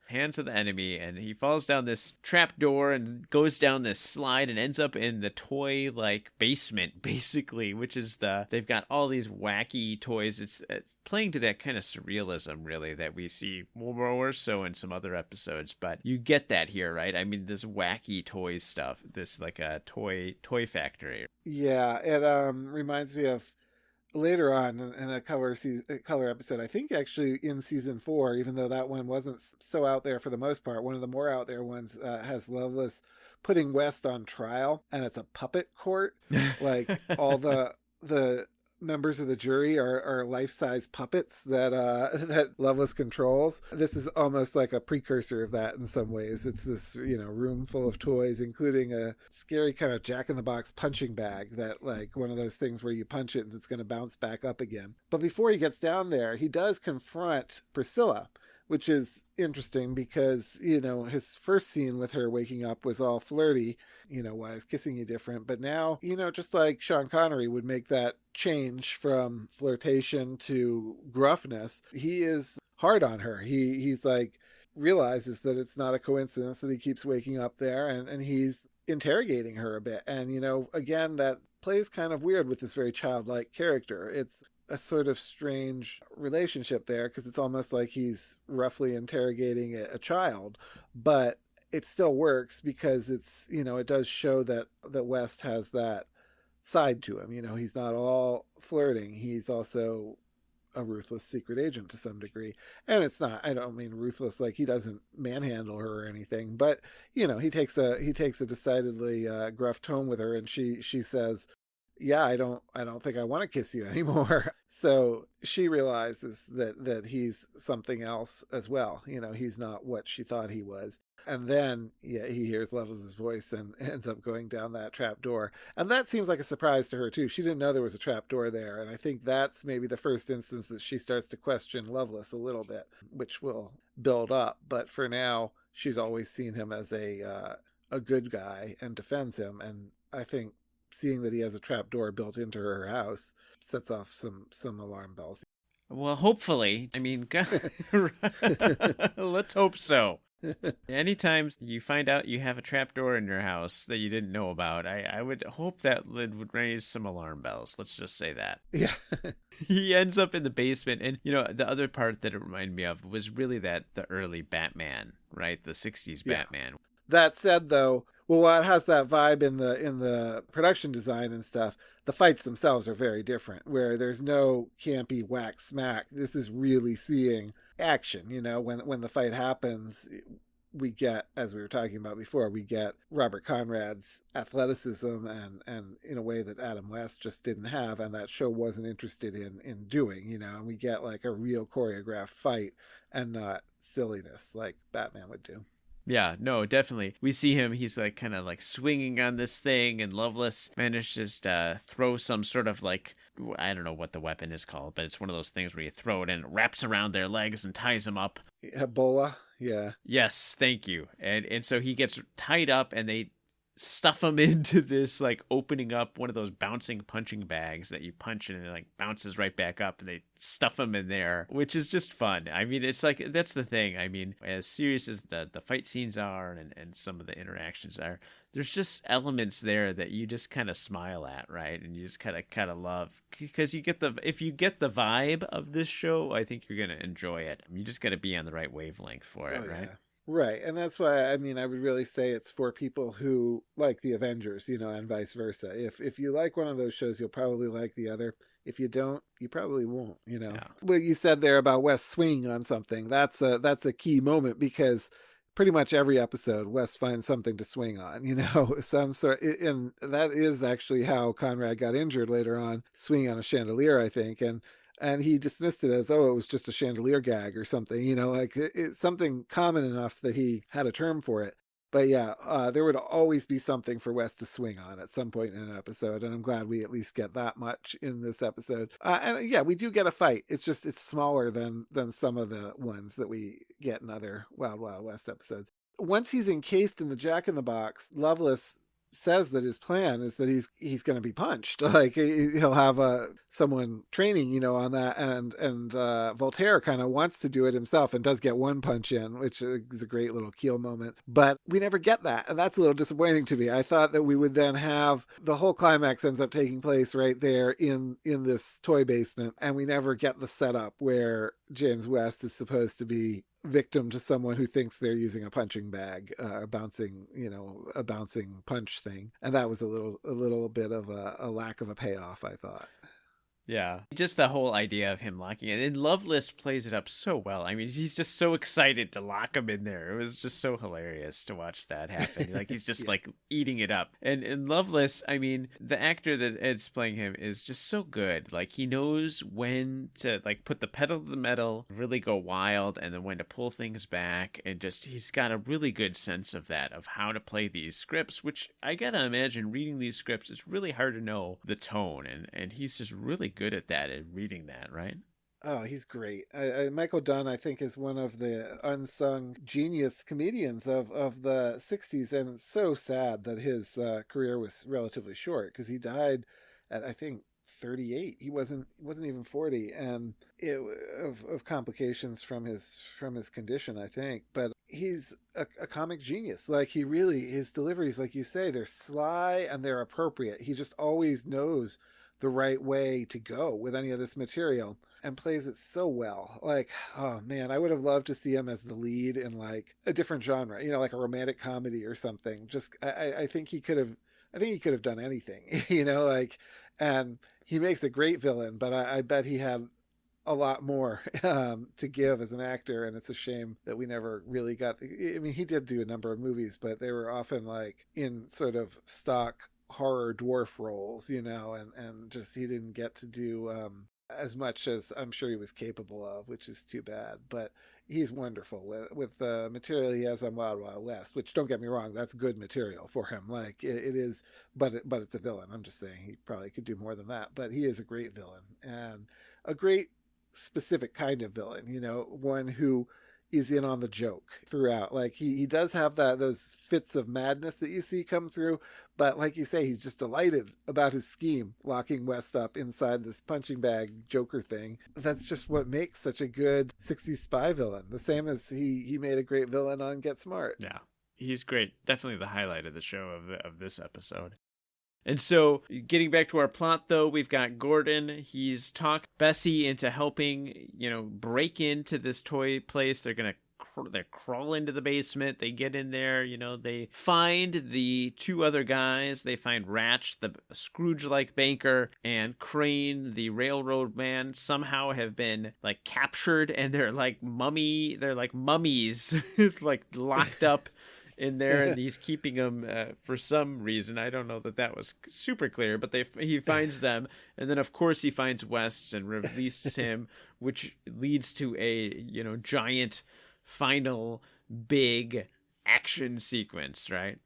hands of the enemy, and he falls down this trap door and goes down this slide and ends up in the toy basement, basically, which is they've got all these wacky toys. It's playing to that kind of surrealism, really, that we see more so in some other episodes, but you get that here, right? I mean, this wacky toy stuff, this like a toy factory. Yeah, it reminds me of later on in a color episode, I think actually in season 4, even though that one wasn't so out there for the most part, one of the more out there ones has Loveless putting West on trial, and it's a puppet court. Like all the members of the jury are life-size puppets that Loveless controls. This is almost like a precursor of that in some ways. It's this, room full of toys, including a scary kind of jack-in-the-box punching bag that, like, one of those things where you punch it and it's going to bounce back up again. But before he gets down there, he does confront Priscilla, which is interesting because, his first scene with her waking up was all flirty, why is kissing you different? But now, just like Sean Connery would make that change from flirtation to gruffness, he is hard on her. He's like, realizes that it's not a coincidence that he keeps waking up there, and he's interrogating her a bit. And, again, that plays kind of weird with this very childlike character. It's a sort of strange relationship there, because it's almost like he's roughly interrogating a child, but it still works because it's, it does show that West has that side to him. He's not all flirting. He's also a ruthless secret agent to some degree. And it's not, I don't mean ruthless like he doesn't manhandle her or anything, but he takes a decidedly gruff tone with her, and she says, yeah, I don't think I want to kiss you anymore. So she realizes that he's something else as well. He's not what she thought he was. And then, he hears Loveless's voice and ends up going down that trap door. And that seems like a surprise to her too. She didn't know there was a trap door there. And I think that's maybe the first instance that she starts to question Loveless a little bit, which will build up. But for now, she's always seen him as a good guy and defends him. And I think seeing that he has a trap door built into her house sets off some alarm bells. Well, hopefully. I mean, let's hope so. Anytime you find out you have a trapdoor in your house that you didn't know about, I would hope that would raise some alarm bells. Let's just say that. Yeah. He ends up in the basement, and the other part that it reminded me of was really the early Batman, right? The 60s Batman. That said, though, well, it has that vibe in the production design and stuff. The fights themselves are very different, where there's no campy whack smack. This is really seeing action. When the fight happens, we get, as we were talking about before, we get Robert Conrad's athleticism and in a way that Adam West just didn't have, and that show wasn't interested in doing. And we get like a real choreographed fight and not silliness like Batman would do. Yeah, no, definitely. We see him, he's like kind of like swinging on this thing, and Loveless manages to throw some sort of like, I don't know what the weapon is called, but it's one of those things where you throw it and it wraps around their legs and ties them up. Ebola, yeah. Yes, thank you. And so he gets tied up, and they stuff them into this, like, opening up one of those bouncing punching bags that you punch and it, like, bounces right back up, and they stuff them in there, which is just fun. I mean, it's like, that's the thing. I mean, as serious as the fight scenes are and some of the interactions are, there's just elements there that you just kind of smile at, right? And you just kind of love, because if you get the vibe of this show, I think you're going to enjoy it. You just got to be on the right wavelength for it, right? Right. And that's why, I mean, I would really say it's for people who like the Avengers, and vice versa. If you like one of those shows, you'll probably like the other. If you don't, you probably won't, Yeah. What you said there about Wes swinging on something, that's a key moment, because pretty much every episode, Wes finds something to swing on, some sort. And that is actually how Conrad got injured later on, swinging on a chandelier, I think. And he dismissed it as, it was just a chandelier gag or something, like it's something common enough that he had a term for it. But yeah, there would always be something for Wes to swing on at some point in an episode. And I'm glad we at least get that much in this episode. And yeah, we do get a fight. It's smaller than some of the ones that we get in other Wild Wild West episodes. Once he's encased in the Jack-in-the-Box, Loveless says that his plan is that he's going to be punched. Like he'll have someone training, on that, and Voltaire kind of wants to do it himself and does get one punch in, which is a great little Kiel moment. But we never get that, and that's a little disappointing to me. I thought that we would then have the whole climax ends up taking place right there in this toy basement, and we never get the setup where James West is supposed to be victim to someone who thinks they're using a punching bag, a bouncing punch thing. And that was a little bit of a lack of a payoff, I thought. Yeah, just the whole idea of him locking it. And Loveless plays it up so well. I mean, he's just so excited to lock him in there. It was just so hilarious to watch that happen. Like, he's just like eating it up. And in Loveless, I mean, the actor that is playing him is just so good. Like, he knows when to like put the pedal to the metal, really go wild, and then when to pull things back. And just, he's got a really good sense of that, of how to play these scripts, which I gotta imagine reading these scripts, it's really hard to know the tone. And he's just really good at that and reading that, right? Oh, he's great. Michael Dunn, I think, is one of the unsung genius comedians of the 60s, and it's so sad that his career was relatively short, because he died at, I think, 38. He wasn't even 40, and of complications from his condition, I think. But he's a comic genius. Like, his deliveries, like you say, they're sly and they're appropriate. He just always knows the right way to go with any of this material and plays it so well. Like, oh man, I would have loved to see him as the lead in like a different genre, like a romantic comedy or something. Just, I think he could have done anything, and he makes a great villain, but I bet he had a lot more to give as an actor, and it's a shame that we never really got. I mean, he did do a number of movies, but they were often like in sort of stock horror dwarf roles, and just he didn't get to do as much as I'm sure he was capable of, which is too bad. But he's wonderful with the material he has on Wild Wild West, which, don't get me wrong, that's good material for him. Like it is, but it's a villain. I'm just saying he probably could do more than that, but he is a great villain, and a great specific kind of villain, one who is in on the joke throughout. Like he does have those fits of madness that you see come through, but like you say, he's just delighted about his scheme, locking West up inside this punching bag Joker thing. That's just what makes such a good 60s spy villain. The same as he made a great villain on Get Smart. Yeah, he's great. Definitely the highlight of the show of this episode. And so, getting back to our plot, though, we've got Gordon. He's talked Bessie into helping, break into this toy place. They crawl into the basement. They get in there. They find the two other guys. They find Ratch, the Scrooge-like banker, and Crane, the railroad man. Somehow have been like captured, and they're like mummies, like locked up in there, and he's keeping them for some reason. I don't know that was super clear, but he finds them, and then of course he finds West and releases him, which leads to a giant final big action sequence, right?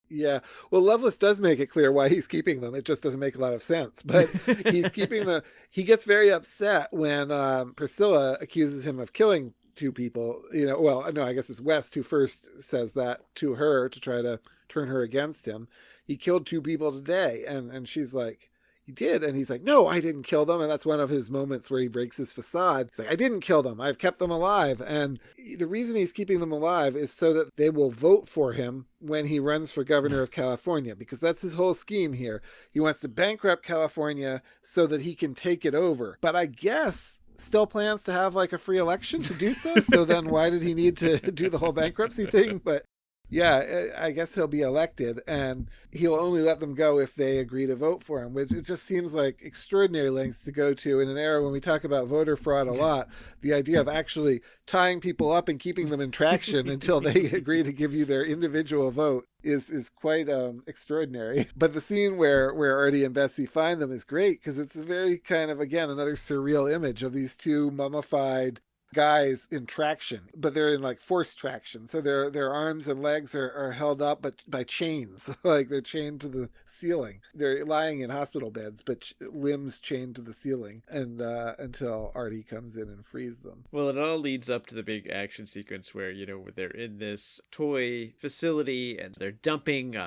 Yeah. Well, Loveless does make it clear why he's keeping them. It just doesn't make a lot of sense. But he's keeping them. He gets very upset when Priscilla accuses him of killing two people, well, no, I guess it's West who first says that to her to try to turn her against him. He killed two people today. And she's like, you did? And he's like, no, I didn't kill them. And that's one of his moments where he breaks his facade. He's like, I didn't kill them. I've kept them alive. And the reason he's keeping them alive is so that they will vote for him when he runs for governor of California, because that's his whole scheme here. He wants to bankrupt California so that he can take it over. But I guess still plans to have like a free election to do so. So then why did he need to do the whole bankruptcy thing? But yeah, I guess he'll be elected, and he'll only let them go if they agree to vote for him, which it just seems like extraordinary lengths to go to in an era when we talk about voter fraud a lot. The idea of actually tying people up and keeping them in traction until they agree to give you their individual vote is quite extraordinary. But the scene where Artie and Bessie find them is great, because it's a very kind of, again, another surreal image of these two mummified guys in traction, but they're in like forced traction. So their arms and legs are held up but by chains, like they're chained to the ceiling. They're lying in hospital beds, but limbs chained to the ceiling, and until Artie comes in and frees them. Well, it all leads up to the big action sequence where, they're in this toy facility and they're dumping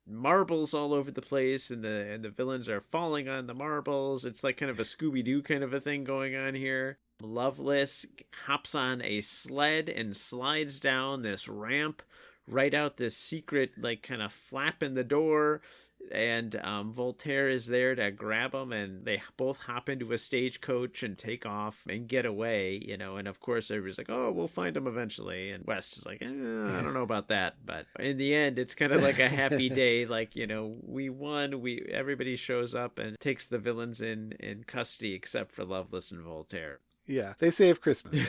marbles all over the place, and the villains are falling on the marbles. It's like kind of a Scooby-Doo kind of a thing going on here. Loveless hops on a sled and slides down this ramp right out this secret, like, kind of flap in the door, and Voltaire is there to grab them, and they both hop into a stagecoach and take off and get away, and of course everybody's like, oh, we'll find them eventually, and West is like, I don't know about that, but in the end it's kind of like a happy day, like, we won, everybody shows up and takes the villains in custody except for Loveless and Voltaire. Yeah, they save Christmas.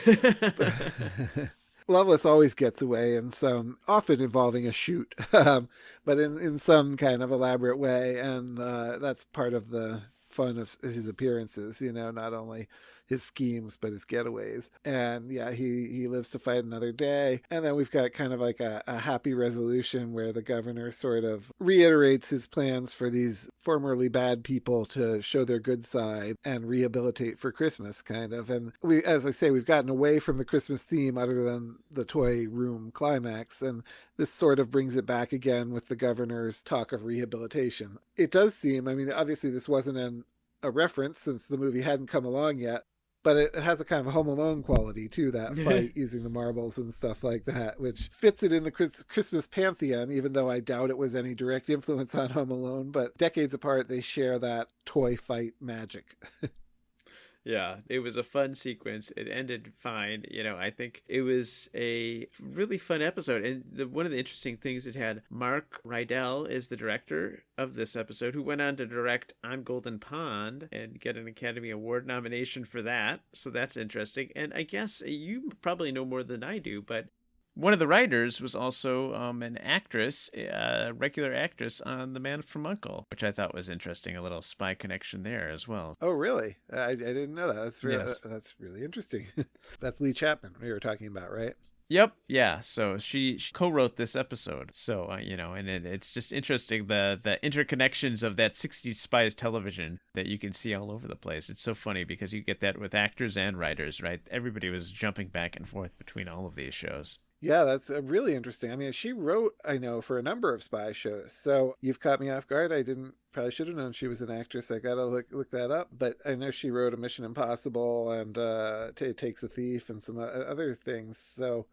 Loveless always gets away in some, often involving a shoot, but in some kind of elaborate way, and that's part of the fun of his appearances, not only his schemes but his getaways. And yeah, he lives to fight another day. And then we've got kind of like a happy resolution where the governor sort of reiterates his plans for these formerly bad people to show their good side and rehabilitate for Christmas, kind of. And we, as I say, we've gotten away from the Christmas theme other than the toy room climax, and this sort of brings it back again with the governor's talk of rehabilitation. It does seem, I mean, obviously this wasn't a reference since the movie hadn't come along yet, but it has a kind of Home Alone quality to that fight using the marbles and stuff like that, which fits it in the Christmas pantheon, even though I doubt it was any direct influence on Home Alone. But decades apart, they share that toy fight magic. Yeah, it was a fun sequence. It ended fine. I think it was a really fun episode. And one of the interesting things, it had Mark Rydell is the director of this episode, who went on to direct On Golden Pond and get an Academy Award nomination for that. So that's interesting. And I guess you probably know more than I do, but one of the writers was also an actress, a regular actress on The Man from U.N.C.L.E., which I thought was interesting. A little spy connection there as well. Oh, really? I didn't know that. That's really interesting. That's Lee Chapman we were talking about, right? Yep. Yeah. So she co-wrote this episode. So, and it's just interesting, the interconnections of that 60s spies television that you can see all over the place. It's so funny because you get that with actors and writers, right? Everybody was jumping back and forth between all of these shows. Yeah, that's really interesting. I mean, she wrote, I know, for a number of spy shows. So you've caught me off guard. Probably should have known she was an actress. I got to look that up. But I know she wrote a Mission Impossible and Takes a Thief and some other things. So,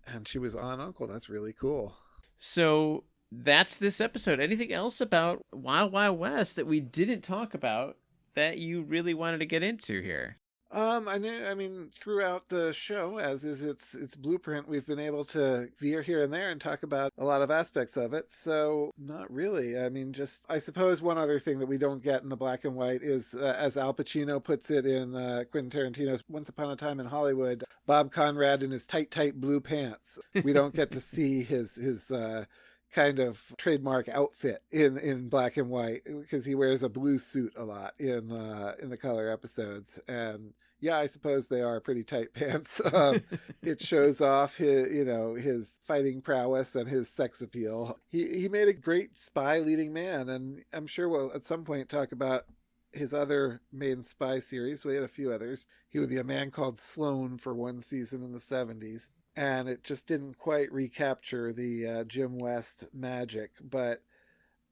and she was on Uncle. That's really cool. So that's this episode. Anything else about Wild Wild West that we didn't talk about that you really wanted to get into here? I mean, throughout the show, as is its blueprint, we've been able to veer here and there and talk about a lot of aspects of it. So not really. I mean, just, I suppose one other thing that we don't get in the black and white is, as Al Pacino puts it in Quentin Tarantino's Once Upon a Time in Hollywood, Bob Conrad in his tight blue pants. We don't get to see his kind of trademark outfit in black and white, because he wears a blue suit a lot in the color episodes. And yeah, I suppose they are pretty tight pants. It shows off his fighting prowess and his sex appeal. He made a great spy leading man, and I'm sure we'll at some point talk about his other main spy series. We had a few others. He would be a man called Sloan for one season in the 70s. And it just didn't quite recapture the Jim West magic, but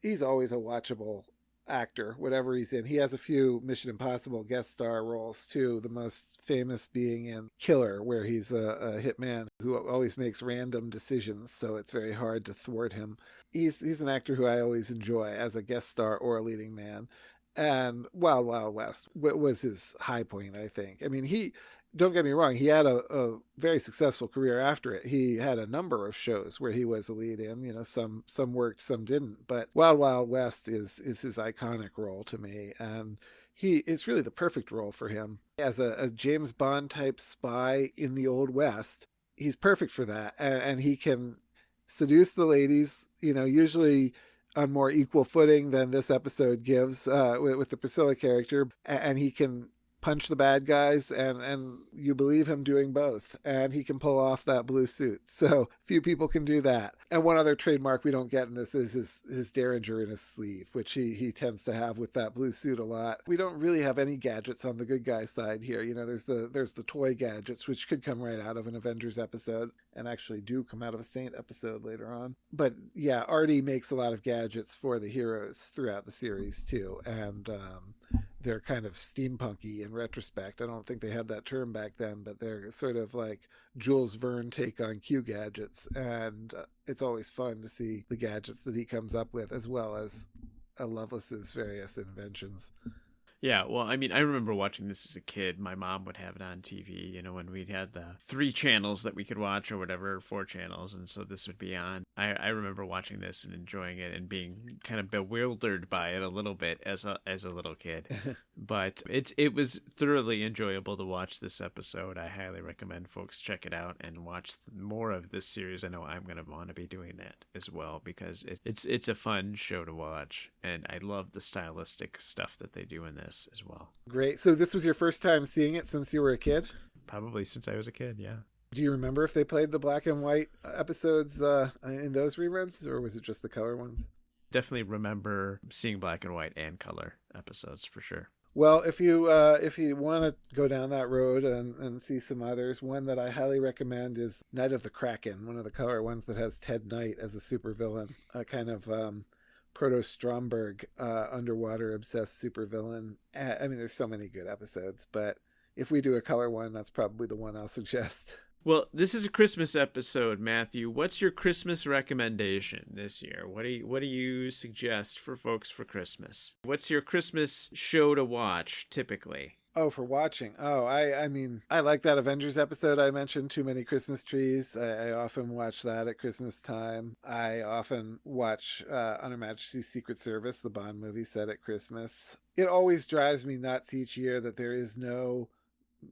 he's always a watchable actor, whatever he's in. He has a few Mission Impossible guest star roles too, the most famous being in Killer, where he's a hitman who always makes random decisions, so it's very hard to thwart him. He's an actor who I always enjoy as a guest star or a leading man. And Wild Wild West was his high point, I think. I mean, don't get me wrong, he had a very successful career after it. He had a number of shows where he was a lead in, you know, some worked, some didn't. But Wild Wild West is his iconic role to me. And it's really the perfect role for him. As a James Bond type spy in the Old West, he's perfect for that. And he can seduce the ladies, you know, usually on more equal footing than this episode gives with the Priscilla character. And he can punch the bad guys, and you believe him doing both, and he can pull off that blue suit. So few people can do that. And one other trademark we don't get in this is his derringer in his sleeve, which he tends to have with that blue suit a lot. We don't really have any gadgets on the good guy side here. You know, there's the toy gadgets, which could come right out of an Avengers episode, and actually do come out of a Saint episode later on. But yeah, Artie makes a lot of gadgets for the heroes throughout the series too, and they're kind of steampunky in retrospect. I don't think they had that term back then, but they're sort of like Jules Verne take on Q gadgets, and it's always fun to see the gadgets that he comes up with, as well as Loveless's various inventions. Yeah, well, I mean, I remember watching this as a kid. My mom would have it on TV, you know, when we had the 3 channels that we could watch or whatever, 4 channels, and so this would be on. I remember watching this and enjoying it and being kind of bewildered by it a little bit as a little kid. But it was thoroughly enjoyable to watch this episode. I highly recommend folks check it out and watch more of this series. I know I'm going to want to be doing that as well, because it's a fun show to watch, and I love the stylistic stuff that they do in this as well. Great. So this was your first time seeing it since you were a kid? Probably since I was a kid, yeah. Do you remember if they played the black and white episodes in those reruns, or was it just the color ones? Definitely remember seeing black and white and color episodes for sure. Well, if you want to go down that road and see some others, one that I highly recommend is Night of the Kraken, one of the color ones that has Ted Knight as a supervillain, a kind of proto-Stromberg underwater obsessed supervillain. I mean, there's so many good episodes, but if we do a color one, that's probably the one I'll suggest. Well, this is a Christmas episode, Matthew. What's your Christmas recommendation this year? What do you suggest for folks for Christmas? What's your Christmas show to watch typically? Oh, for watching. Oh, I mean, I like that Avengers episode I mentioned, Too Many Christmas Trees. I often watch that at Christmas time. I often watch On Her Majesty's Secret Service, the Bond movie set at Christmas. It always drives me nuts each year that there is no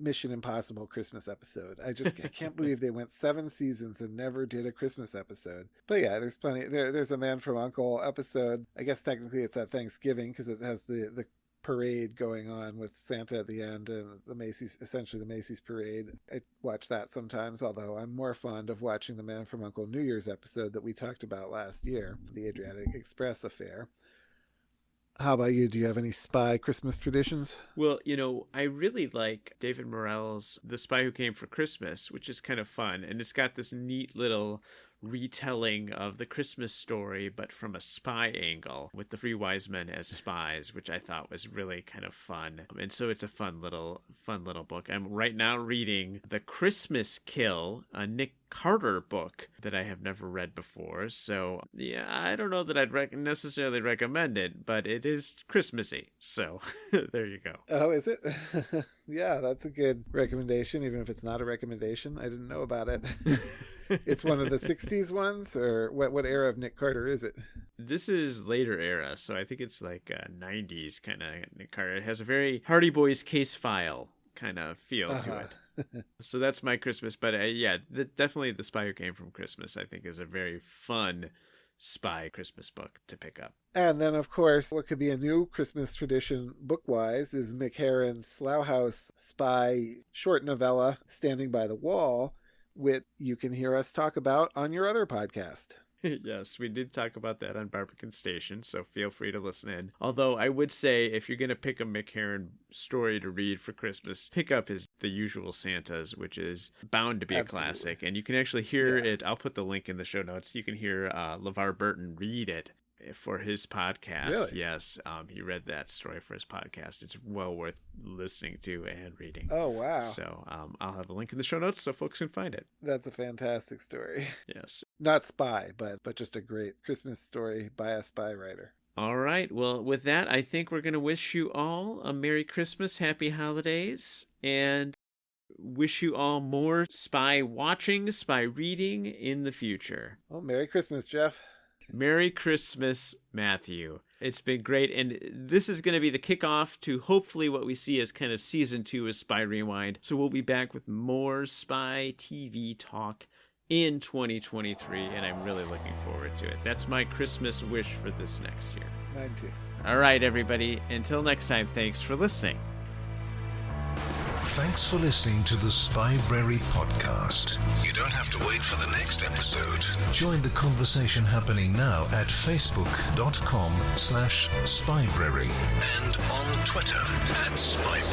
Mission Impossible Christmas episode. I can't believe they went 7 seasons and never did a Christmas episode. But yeah, there's plenty. There's a Man from U.N.C.L.E. episode. I guess technically it's at Thanksgiving because it has the parade going on with Santa at the end and essentially the Macy's parade. I watch that sometimes, although I'm more fond of watching the Man from U.N.C.L.E. New Year's episode that we talked about last year, the Adriatic Express affair. How about you? Do you have any spy Christmas traditions? Well, you know, I really like David Morrell's The Spy Who Came for Christmas, which is kind of fun. And it's got this neat little retelling of the Christmas story, but from a spy angle with the 3 wise men as spies, which I thought was really kind of fun. And so it's a fun little book. I'm right now reading The Christmas Kill, a Nick Carter book that I have never read before. So yeah, I don't know that I'd necessarily recommend it, but it is Christmassy. So there you go. Oh, is it? Yeah, that's a good recommendation, even if it's not a recommendation. I didn't know about it. It's one of the 60s ones, or what era of Nick Carter is it? This is later era, so I think it's like 90s kind of Nick Carter. It has a very Hardy Boys case file kind of feel to it. So that's my Christmas. But yeah, definitely The Spy Who Came from Christmas, I think, is a very fun spy Christmas book to pick up. And then, of course, what could be a new Christmas tradition book-wise is Mick Herron's Slough House spy short novella, Standing by the Wall, which you can hear us talk about on your other podcast. Yes, we did talk about that on Barbican Station, so feel free to listen in. Although I would say if you're going to pick a Mick Herron story to read for Christmas, pick up The Usual Santas, which is bound to be a classic. And you can actually hear it. I'll put the link in the show notes. You can hear LeVar Burton read it for his podcast. Really? Yes, he read that story for his podcast. It's well worth listening to and reading. Oh, wow. So I'll have a link in the show notes so folks can find it. That's a fantastic story. Yes. Not spy, but just a great Christmas story by a spy writer. All right. Well, with that, I think we're going to wish you all a Merry Christmas, Happy Holidays, and wish you all more spy watching, spy reading in the future. Well, Merry Christmas, Jeff. Merry Christmas, Matthew. It's been great, and this is going to be the kickoff to hopefully what we see as kind of season 2 of Spy Rewind. So we'll be back with more spy TV talk in 2023, and I'm really looking forward to it. That's my Christmas wish for this next year. Mine too. All right, everybody. Until next time, thanks for listening. Thanks for listening to the Spybrary podcast. You don't have to wait for the next episode. Join the conversation happening now at facebook.com/Spybrary and on Twitter @Spybrary.